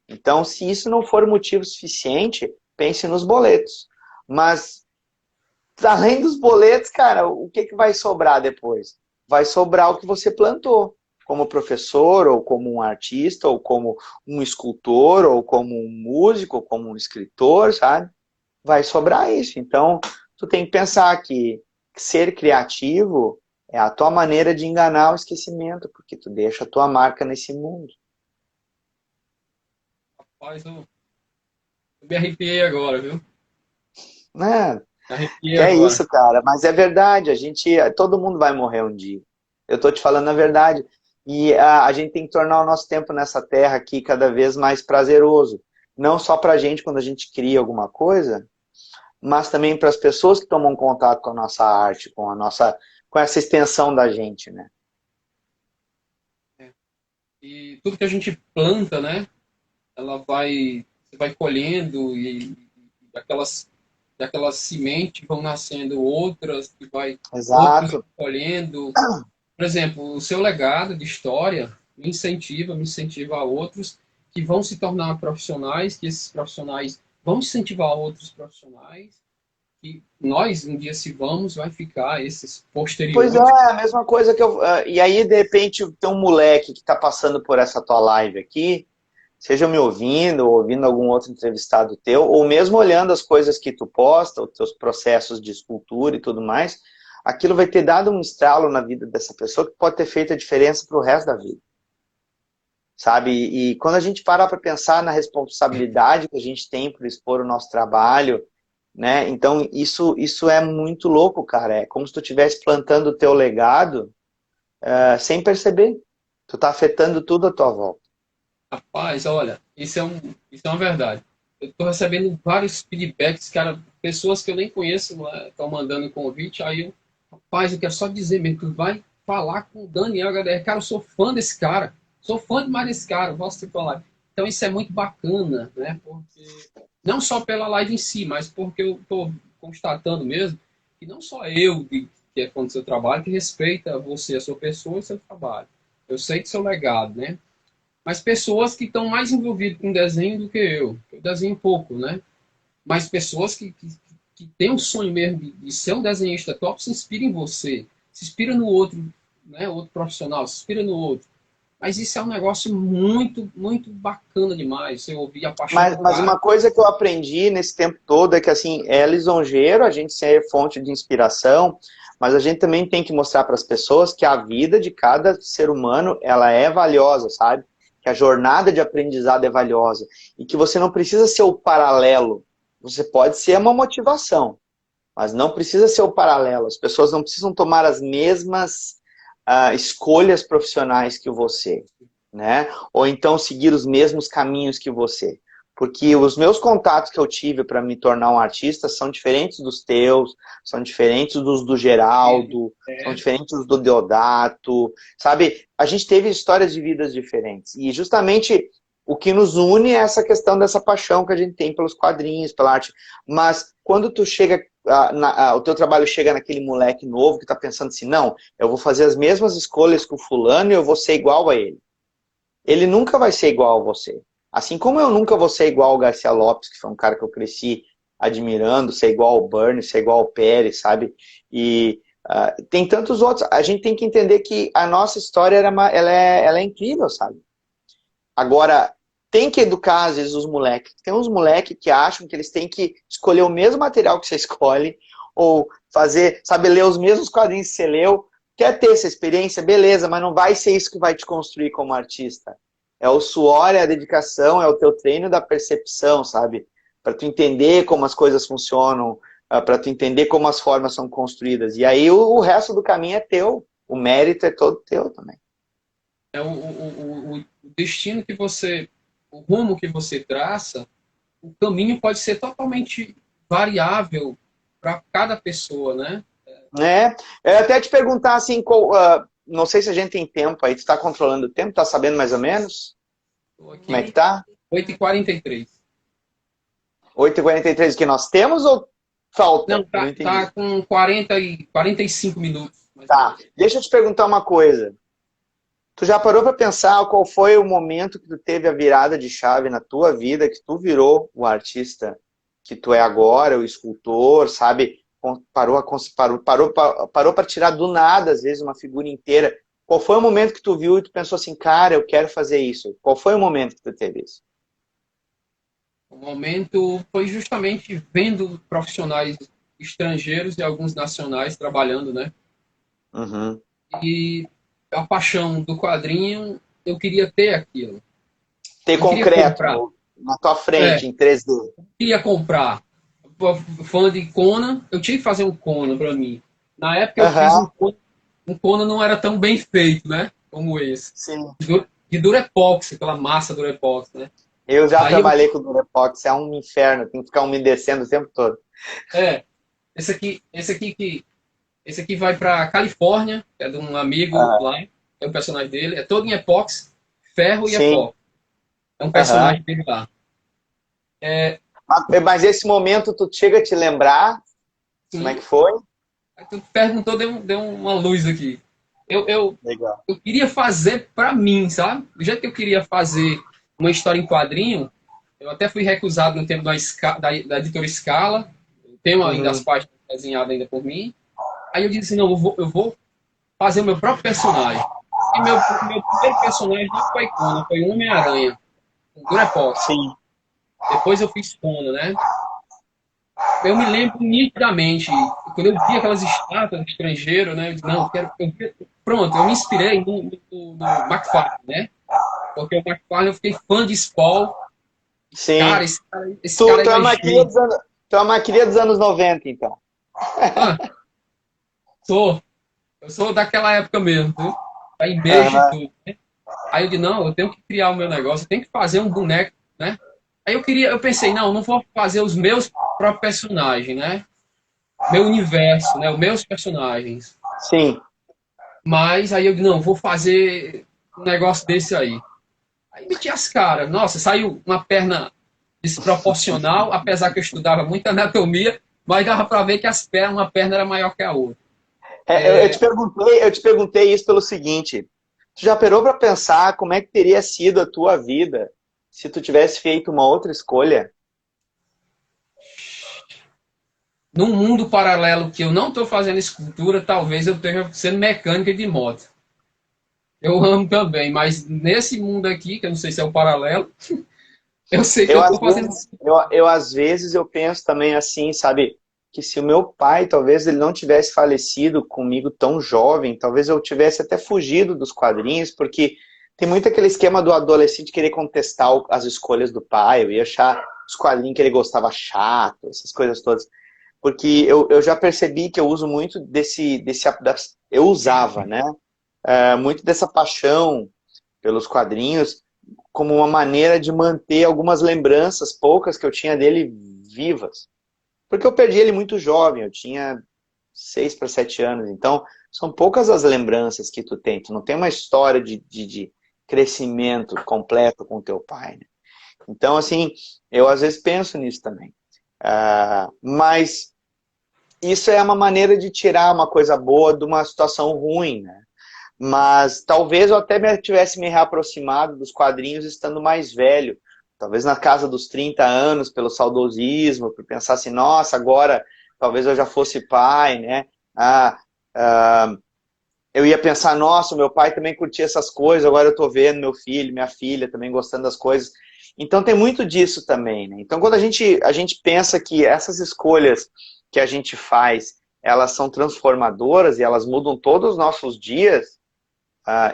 Então, se isso não for motivo suficiente, pense nos boletos. Mas, além dos boletos, cara, o que, que vai sobrar depois? Vai sobrar o que você plantou, como professor, ou como um artista, ou como um escultor, ou como um músico, ou como um escritor, sabe? Vai sobrar isso. Então, tu tem que pensar que ser criativo é a tua maneira de enganar o esquecimento, porque tu deixa a tua marca nesse mundo. Rapaz, eu me arrepiei agora, viu? Né? Me arrepiei Que é agora. isso, cara. Mas é verdade, todo mundo vai morrer um dia. Eu tô te falando a verdade. E a gente tem que tornar o nosso tempo nessa terra aqui cada vez mais prazeroso. Não só pra gente quando a gente cria alguma coisa, mas também para as pessoas que tomam contato com a nossa arte, com essa extensão da gente, né? E tudo que a gente planta, né? Você vai colhendo e daquelas sementes vão nascendo outras Exato. colhendo. Por exemplo, o seu legado de história me incentiva a outros que vão se tornar profissionais, que esses profissionais vão incentivar outros profissionais, que nós, um dia se vamos, vai ficar esses Pois é, posteriores. a mesma coisa que eu. E aí, de repente, tem um moleque que está passando por essa tua live aqui, seja me ouvindo, ou ouvindo algum outro entrevistado teu, ou mesmo olhando as coisas que tu posta, os teus processos de escultura e tudo mais, aquilo vai ter dado um estralo na vida dessa pessoa que pode ter feito a diferença para o resto da vida. Sabe? E quando a gente para pensar na responsabilidade que a gente tem por expor o nosso trabalho, né? Então, isso é muito louco, cara. É como se tu estivesse plantando o teu legado, sem perceber. Tu tá afetando tudo à tua volta. Rapaz, olha, isso é uma verdade. Eu estou recebendo vários feedbacks, cara, pessoas que eu nem conheço estão mandando convite, aí eu, rapaz, eu quero só dizer mesmo, tu vai falar com o Daniel HDR, cara, eu sou fã desse cara, sou fã demais desse cara, posso te falar. Então isso é muito bacana, né, porque não só pela live em si, mas porque eu estou constatando mesmo que não só eu, que é fã do seu trabalho, que respeita você, a sua pessoa e seu trabalho. Eu sei do seu legado, né? Mas pessoas que estão mais envolvidas com desenho do que eu. Eu desenho pouco, né? Mas pessoas que têm um sonho mesmo de ser um desenhista top se inspiram em você, se inspira no outro, né? Outro profissional, se inspira no outro. Mas isso é um negócio muito, muito bacana demais. Você ouvir a paixão do Mas cara. uma coisa que eu aprendi nesse tempo todo é que, assim, é lisonjeiro a gente ser fonte de inspiração, mas a gente também tem que mostrar para as pessoas que a vida de cada ser humano, ela é valiosa, sabe? Que a jornada de aprendizado é valiosa. E que você não precisa ser o paralelo. Você pode ser uma motivação, mas não precisa ser o paralelo. As pessoas não precisam tomar as mesmas escolhas profissionais que você, né? Ou então seguir os mesmos caminhos que você. Porque os meus contatos que eu tive para me tornar um artista são diferentes dos teus, são diferentes dos do Geraldo, são diferentes do Deodato, sabe? A gente teve histórias de vidas diferentes. E justamente o que nos une é essa questão dessa paixão que a gente tem pelos quadrinhos, pela arte. Mas quando tu chega, o teu trabalho chega naquele moleque novo que está pensando assim, não, eu vou fazer as mesmas escolhas que o fulano e eu vou ser igual a ele. Ele nunca vai ser igual a você. Assim como eu nunca vou ser igual ao Garcia Lopes, que foi um cara que eu cresci admirando, ser igual ao Bernie, ser igual ao Pérez, sabe? E tem tantos outros. A gente tem que entender que a nossa história ela é incrível, sabe? Agora, tem que educar, às vezes, os moleques. Tem uns moleques que acham que eles têm que escolher o mesmo material que você escolhe, ou fazer, sabe, ler os mesmos quadrinhos que você leu. Quer ter essa experiência? Beleza, mas não vai ser isso que vai te construir como artista. É o suor, é a dedicação, é o teu treino da percepção, sabe? Para tu entender como as coisas funcionam, para tu entender como as formas são construídas. E aí o resto do caminho é teu. O mérito é todo teu também. É o destino que você, o rumo que você traça, o caminho pode ser totalmente variável para cada pessoa, né? Eu ia até te perguntar assim, não sei se a gente tem tempo aí, tu tá controlando o tempo, tá sabendo mais ou menos? Estou aqui, Como é que tá? 8h43. 8h43 que nós temos ou falta? Não, Não entendi. tá com 45 minutos, mais ou Tá, menos. deixa eu te perguntar uma coisa. Tu já parou para pensar qual foi o momento que tu teve a virada de chave na tua vida, que tu virou o artista que tu é agora, o escultor, sabe? Parou para tirar do nada, às vezes, uma figura inteira. Qual foi o momento que tu viu e tu pensou assim, cara, eu quero fazer isso? Qual foi o momento que tu teve isso? O momento foi justamente vendo profissionais estrangeiros e alguns nacionais trabalhando, né? Uhum. E a paixão do quadrinho, eu queria ter aquilo. Ter Não queria concreto comprar. na tua É, frente, em 3D. queria comprar. Fã de Conan, eu tinha que fazer um Conan para mim. Na época eu fiz Aham, um Conan não era tão bem feito, né? Como esse. sim. De Durepox, aquela massa Durepox, né? Eu já Aí eu, trabalhei com Durepox, é um inferno, tem que ficar umedecendo o tempo todo. é, esse aqui vai para Califórnia, é de um amigo lá, é o personagem dele, é todo em epóxi, ferro e Sim, epóxi. É um aham. personagem dele lá. É, Mas esse momento tu chega a te lembrar como é que sim, foi? aí tu perguntou, deu uma luz aqui. Eu, eu, Legal. eu queria fazer para mim, sabe? Do jeito que eu queria fazer uma história em quadrinho, eu até fui recusado no tempo da editora Scala, tenho ainda as Uhum. páginas desenhadas ainda por mim. Aí eu disse assim, não, eu vou fazer o meu próprio personagem. E meu primeiro personagem não foi Conan, foi Homem-Aranha, com Durepox. Sim. Depois eu fiz Conan, né? Eu me lembro nitidamente, quando eu vi aquelas estátuas do estrangeiro, né? Eu disse, não, pronto, eu me inspirei no McFarlane, né? Porque o McFarlane eu fiquei fã de Spawn. Cara, Sim. esse Tu, cara tu, ele é é uma cria gênio. dos anos, tu é uma cria dos anos 90, então. Ah, sou, eu sou daquela época mesmo, viu? A imagem e Aham. tudo. Aí eu disse, não, eu tenho que criar o meu negócio, eu tenho que fazer um boneco, né? Aí eu pensei, não, não vou fazer os meus próprios personagens, né? Meu universo, né? Os meus personagens. Sim. Mas aí eu disse, não, vou fazer um negócio desse aí. Aí meti as caras. Nossa, saiu uma perna desproporcional, apesar que eu estudava muita anatomia, mas dava para ver que uma perna era maior que a outra. Eu te perguntei isso pelo seguinte. Tu já parou para pensar como é que teria sido a tua vida se tu tivesse feito uma outra escolha? Num mundo paralelo que eu não estou fazendo escultura, talvez eu esteja sendo mecânica de moto. Eu amo também, mas nesse mundo aqui, que eu não sei se é o paralelo, eu sei que eu tô fazendo... Às vezes eu penso também assim, sabe, que se o meu pai, talvez ele não tivesse falecido comigo tão jovem, talvez eu tivesse até fugido dos quadrinhos, porque tem muito aquele esquema do adolescente querer contestar as escolhas do pai, eu ia achar os quadrinhos que ele gostava chato, essas coisas todas. Porque eu já percebi que eu uso muito eu usava, né? Muito dessa paixão pelos quadrinhos como uma maneira de manter algumas lembranças, poucas que eu tinha dele, vivas. Porque eu perdi ele muito jovem, eu tinha 6 para 7 anos, então são poucas as lembranças que tu tem, tu não tem uma história de crescimento completo com teu pai, né? Então, assim, eu às vezes penso nisso também. Mas isso é uma maneira de tirar uma coisa boa de uma situação ruim, né? Mas talvez eu até tivesse me reaproximado dos quadrinhos estando mais velho. Talvez na casa dos 30 anos, pelo saudosismo, por pensar assim, nossa, agora talvez eu já fosse pai, né? Eu ia pensar, nossa, meu pai também curtia essas coisas, agora eu tô vendo meu filho, minha filha também gostando das coisas. Então tem muito disso também, né? Então quando a gente pensa que essas escolhas que a gente faz, elas são transformadoras e elas mudam todos os nossos dias,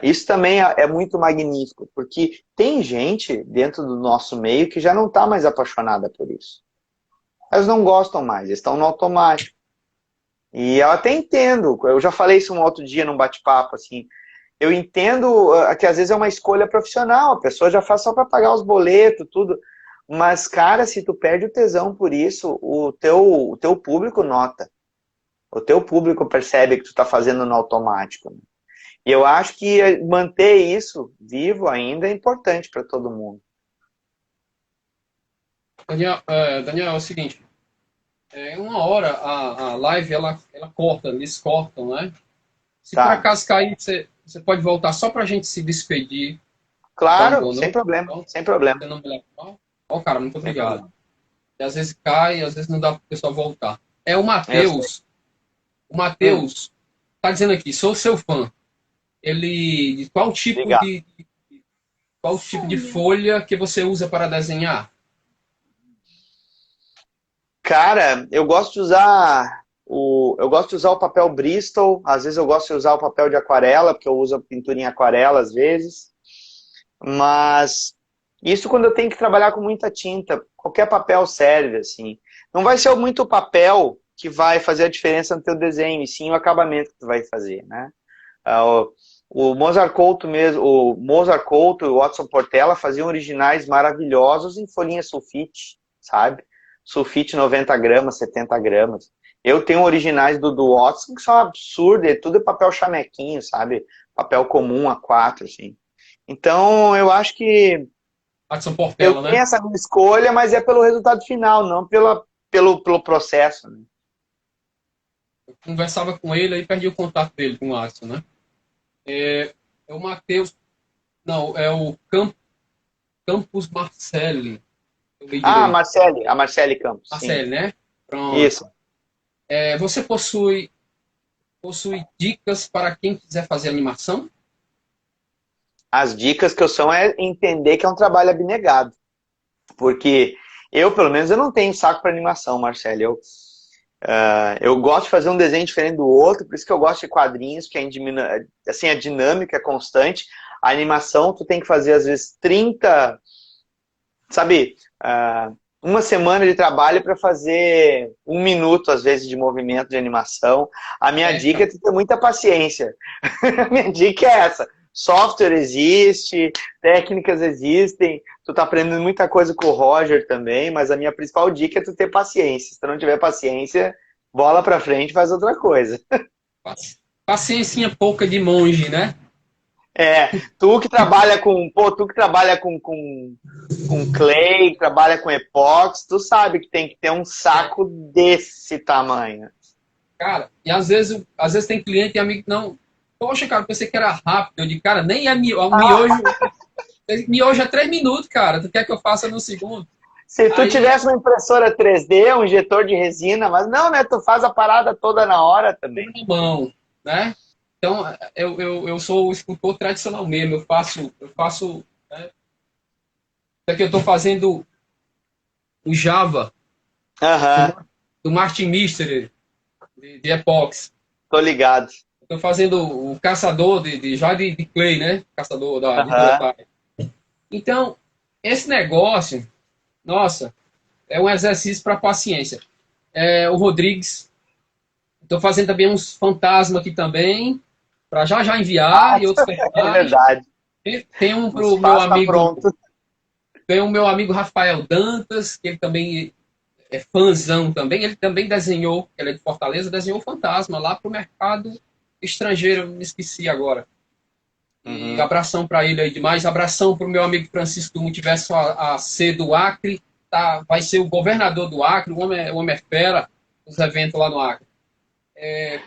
isso também é muito magnífico, porque tem gente dentro do nosso meio que já não está mais apaixonada por isso. Elas não gostam mais, estão no automático. E eu até entendo, eu já falei isso um outro dia num bate-papo, assim, eu entendo que às vezes é uma escolha profissional, a pessoa já faz só para pagar os boletos, tudo, mas, cara, se tu perde o tesão por isso, o teu público nota, o teu público percebe que tu está fazendo no automático, né? E eu acho que manter isso vivo ainda é importante para todo mundo. Daniel, é o seguinte, uma hora a live ela corta, eles cortam, né? Se por Tá. acaso cair, você pode voltar só para a gente se despedir, dar um Claro, boa sem noite. problema, Então, sem problema. você não me leva mal. Ó, cara, muito Sem obrigado. problema. E às vezes cai, às vezes não dá para o pessoal voltar. O Eu sei. Matheus. O Matheus tá dizendo aqui, sou seu fã. Ele, Obrigado. qual tipo de folha que você usa para desenhar? Cara, eu gosto de usar o papel Bristol, às vezes eu gosto de usar o papel de aquarela, porque eu uso a pintura em aquarela às vezes. Mas isso quando eu tenho que trabalhar com muita tinta, qualquer papel serve, assim. Não vai ser muito o papel que vai fazer a diferença no teu desenho, e sim o acabamento que tu vai fazer, né? O Mozart Couto mesmo, o Mozart Couto e o Watson Portela faziam originais maravilhosos em folhinha sulfite, sabe? Sulfite 90 gramas, 70 gramas. Eu tenho originais do Watson que são absurdos, tudo é papel chamequinho, sabe? Papel comum A4, assim. Então, eu acho que Watson eu Portela, tenho né? essa minha escolha, mas é pelo resultado final, não pelo processo, né? Eu conversava com ele, aí perdi o contato dele com o Watson, né? É o Matheus, não, é o Campos Marcelli. Eu li direito. A Marcele Campos, sim. Marcelli, né? Pronto. Isso. Você possui dicas para quem quiser fazer animação? As dicas que eu sou é entender que é um trabalho abnegado. Porque eu, pelo menos, eu não tenho saco para animação, Marcelo. Eu gosto de fazer um desenho diferente do outro, por isso que eu gosto de quadrinhos, que assim, a dinâmica é constante. A animação, tu tem que fazer, às vezes, 30... Sabe, uma semana de trabalho para fazer 1 minuto, às vezes, de movimento de animação. A minha dica é ter muita paciência. A minha dica é essa. Software existe, técnicas existem, tu tá aprendendo muita coisa com o Roger também, mas a minha principal dica é tu ter paciência. Se tu não tiver paciência, bola pra frente e faz outra coisa. Paciência pouca de monge, né? Tu que trabalha com clay, trabalha com epox, tu sabe que tem que ter um saco desse tamanho. Cara, e às vezes tem cliente e amigo que não. Poxa, cara, pensei que era rápido. Eu digo, cara, nem é miojo. Miojo é 3 minutos, cara. Tu quer que eu faça no segundo? Se tu tivesse uma impressora 3D, um injetor de resina, mas não, né? Tu faz a parada toda na hora também. Na mão, né? Então, eu sou escultor tradicional mesmo, eu faço, né? Aqui eu estou fazendo o Java, Aham, do Martin Mystery, de epóxi. tô ligado. Estou fazendo o Caçador já de Clay, né? Caçador da editora Aham. Tai. Então, esse negócio, nossa, é um exercício para paciência. O Rodrigues, estou fazendo também uns fantasmas aqui também, para já já enviar, e outros É personagens. verdade. Tem um O para o meu espaço tá amigo, pronto. tem o meu amigo Rafael Dantas, que ele também é fãzão também. Ele também desenhou, ele é de Fortaleza, desenhou o Fantasma lá para o mercado estrangeiro, me esqueci agora. E Uhum. abração para ele aí demais. Abração para o meu amigo Francisco do Multiverso AC do Acre. Tá, vai ser o governador do Acre, o homem é fera, os eventos lá no Acre.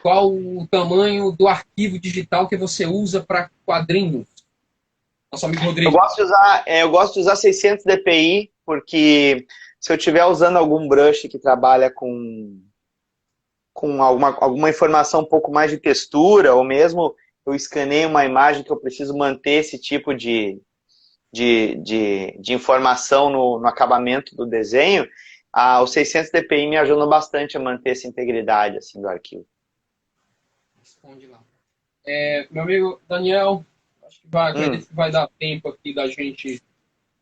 Qual o tamanho do arquivo digital que você usa para quadrinhos? Nosso amigo Rodrigo. Eu gosto de usar 600 dpi, porque se eu estiver usando algum brush que trabalha com alguma informação um pouco mais de textura, ou mesmo eu escaneio uma imagem que eu preciso manter esse tipo de informação no acabamento do desenho, os 600 dpi me ajudam bastante a manter essa integridade assim, do arquivo. Responde lá. Meu amigo Daniel, acho que acredito que vai dar tempo aqui da gente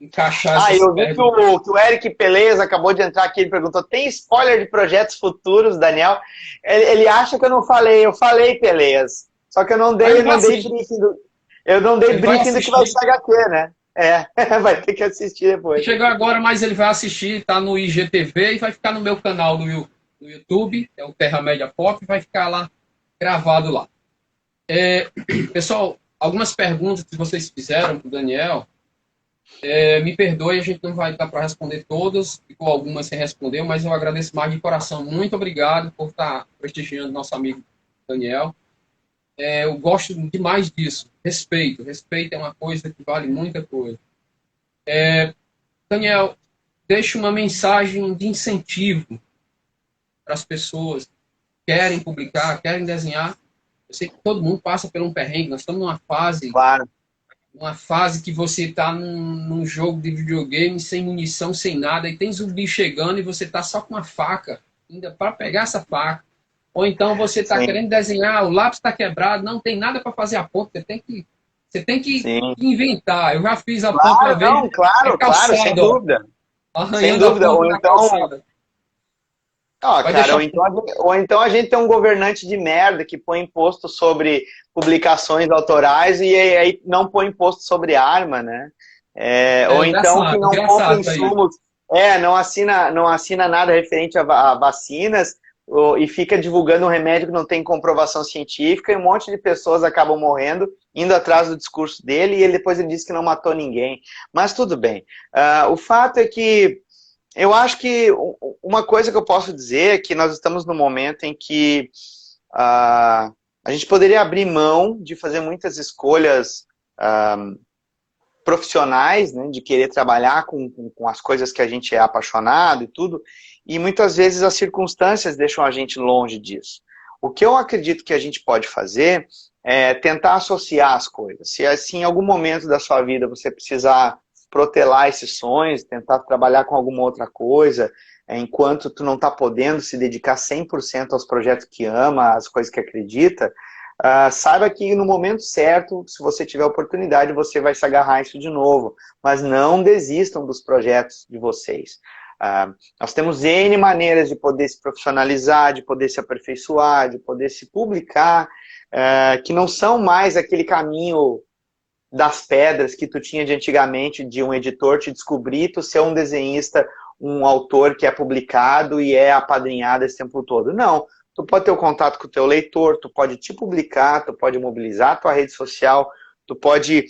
encaixar essas Eu vi que perguntas. que o Eric Pelez acabou de entrar aqui, ele perguntou, tem spoiler de projetos futuros, Daniel? Ele acha que eu não falei, eu falei, Pelez. Só que eu não dei briefing eu não dei Ele vai briefing do que vai ser assistir. HQ, né? Vai ter que assistir depois. Chegou agora, mas ele vai assistir, tá no IGTV e vai ficar no meu canal no YouTube, é o Terra Média Pop, vai ficar lá gravado lá. Pessoal, algumas perguntas que vocês fizeram para o Daniel, me perdoe, a gente não vai dar para responder todas, ficou algumas sem responder, mas eu agradeço mais de coração. Muito obrigado por estar prestigiando nosso amigo Daniel. Eu gosto demais disso. Respeito. Respeito é uma coisa que vale muita coisa. Daniel, deixe uma mensagem de incentivo para as pessoas que querem publicar, querem desenhar. Eu sei que todo mundo passa por um perrengue. Nós estamos Claro. numa fase que você está num jogo de videogame sem munição, sem nada, e tem zumbi chegando e você está só com uma faca, ainda para pegar essa faca. Ou então você está Sim, querendo desenhar, o lápis está quebrado, não tem nada para fazer a ponta, você tem que sim. inventar. Eu já fiz a ponta uma Claro, vez, não, claro, sem calçada, ó, dúvida. Sem arranhando a dúvida. ponta da calçada. Vai Cara, deixar. ou então a gente tem um governante de merda que põe imposto sobre publicações autorais e aí não põe imposto sobre arma, né? Ou então que não compra Engraçado isso aí. insumos, não assina nada referente a vacinas e fica divulgando um remédio que não tem comprovação científica e um monte de pessoas acabam morrendo, indo atrás do discurso dele e depois ele diz que não matou ninguém. Mas tudo bem. O fato é que eu acho que uma coisa que eu posso dizer é que nós estamos num momento em que a gente poderia abrir mão de fazer muitas escolhas profissionais, né, de querer trabalhar com as coisas que a gente é apaixonado e tudo, e muitas vezes as circunstâncias deixam a gente longe disso. O que eu acredito que a gente pode fazer é tentar associar as coisas. Se assim, em algum momento da sua vida você precisar protelar esses sonhos, tentar trabalhar com alguma outra coisa, enquanto tu não está podendo se dedicar 100% aos projetos que ama, às coisas que acredita, saiba que no momento certo, se você tiver oportunidade, você vai se agarrar a isso de novo. Mas não desistam dos projetos de vocês. Nós temos N maneiras de poder se profissionalizar, de poder se aperfeiçoar, de poder se publicar, que não são mais aquele caminho das pedras que tu tinha de antigamente, de um editor te descobrir, tu ser um desenhista, um autor que é publicado e é apadrinhado esse tempo todo. Não, tu pode ter o contato com o teu leitor, tu pode te publicar, tu pode mobilizar a tua rede social, tu pode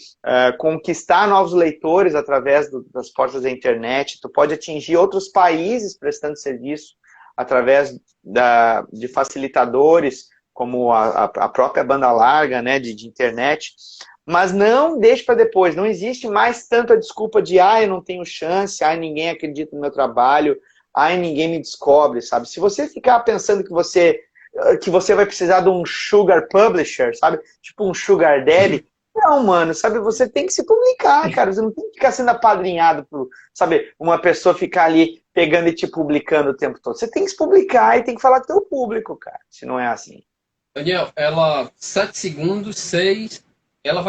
conquistar novos leitores através das portas da internet, tu pode atingir outros países prestando serviço através de facilitadores, como a própria banda larga, né, de internet. Mas não deixe para depois, não existe mais tanta desculpa de eu não tenho chance, ninguém acredita no meu trabalho, ninguém me descobre, sabe? Se você ficar pensando que você que você vai precisar de um sugar publisher, sabe? Tipo um sugar daddy. Não, mano, sabe? Você tem que se publicar, cara. Você não tem que ficar sendo apadrinhado por, sabe, uma pessoa ficar ali pegando e te publicando o tempo todo. Você tem que se publicar e tem que falar com o teu público, cara. Se não é assim. Daniel, ela, 7 segundos, 6, ela vai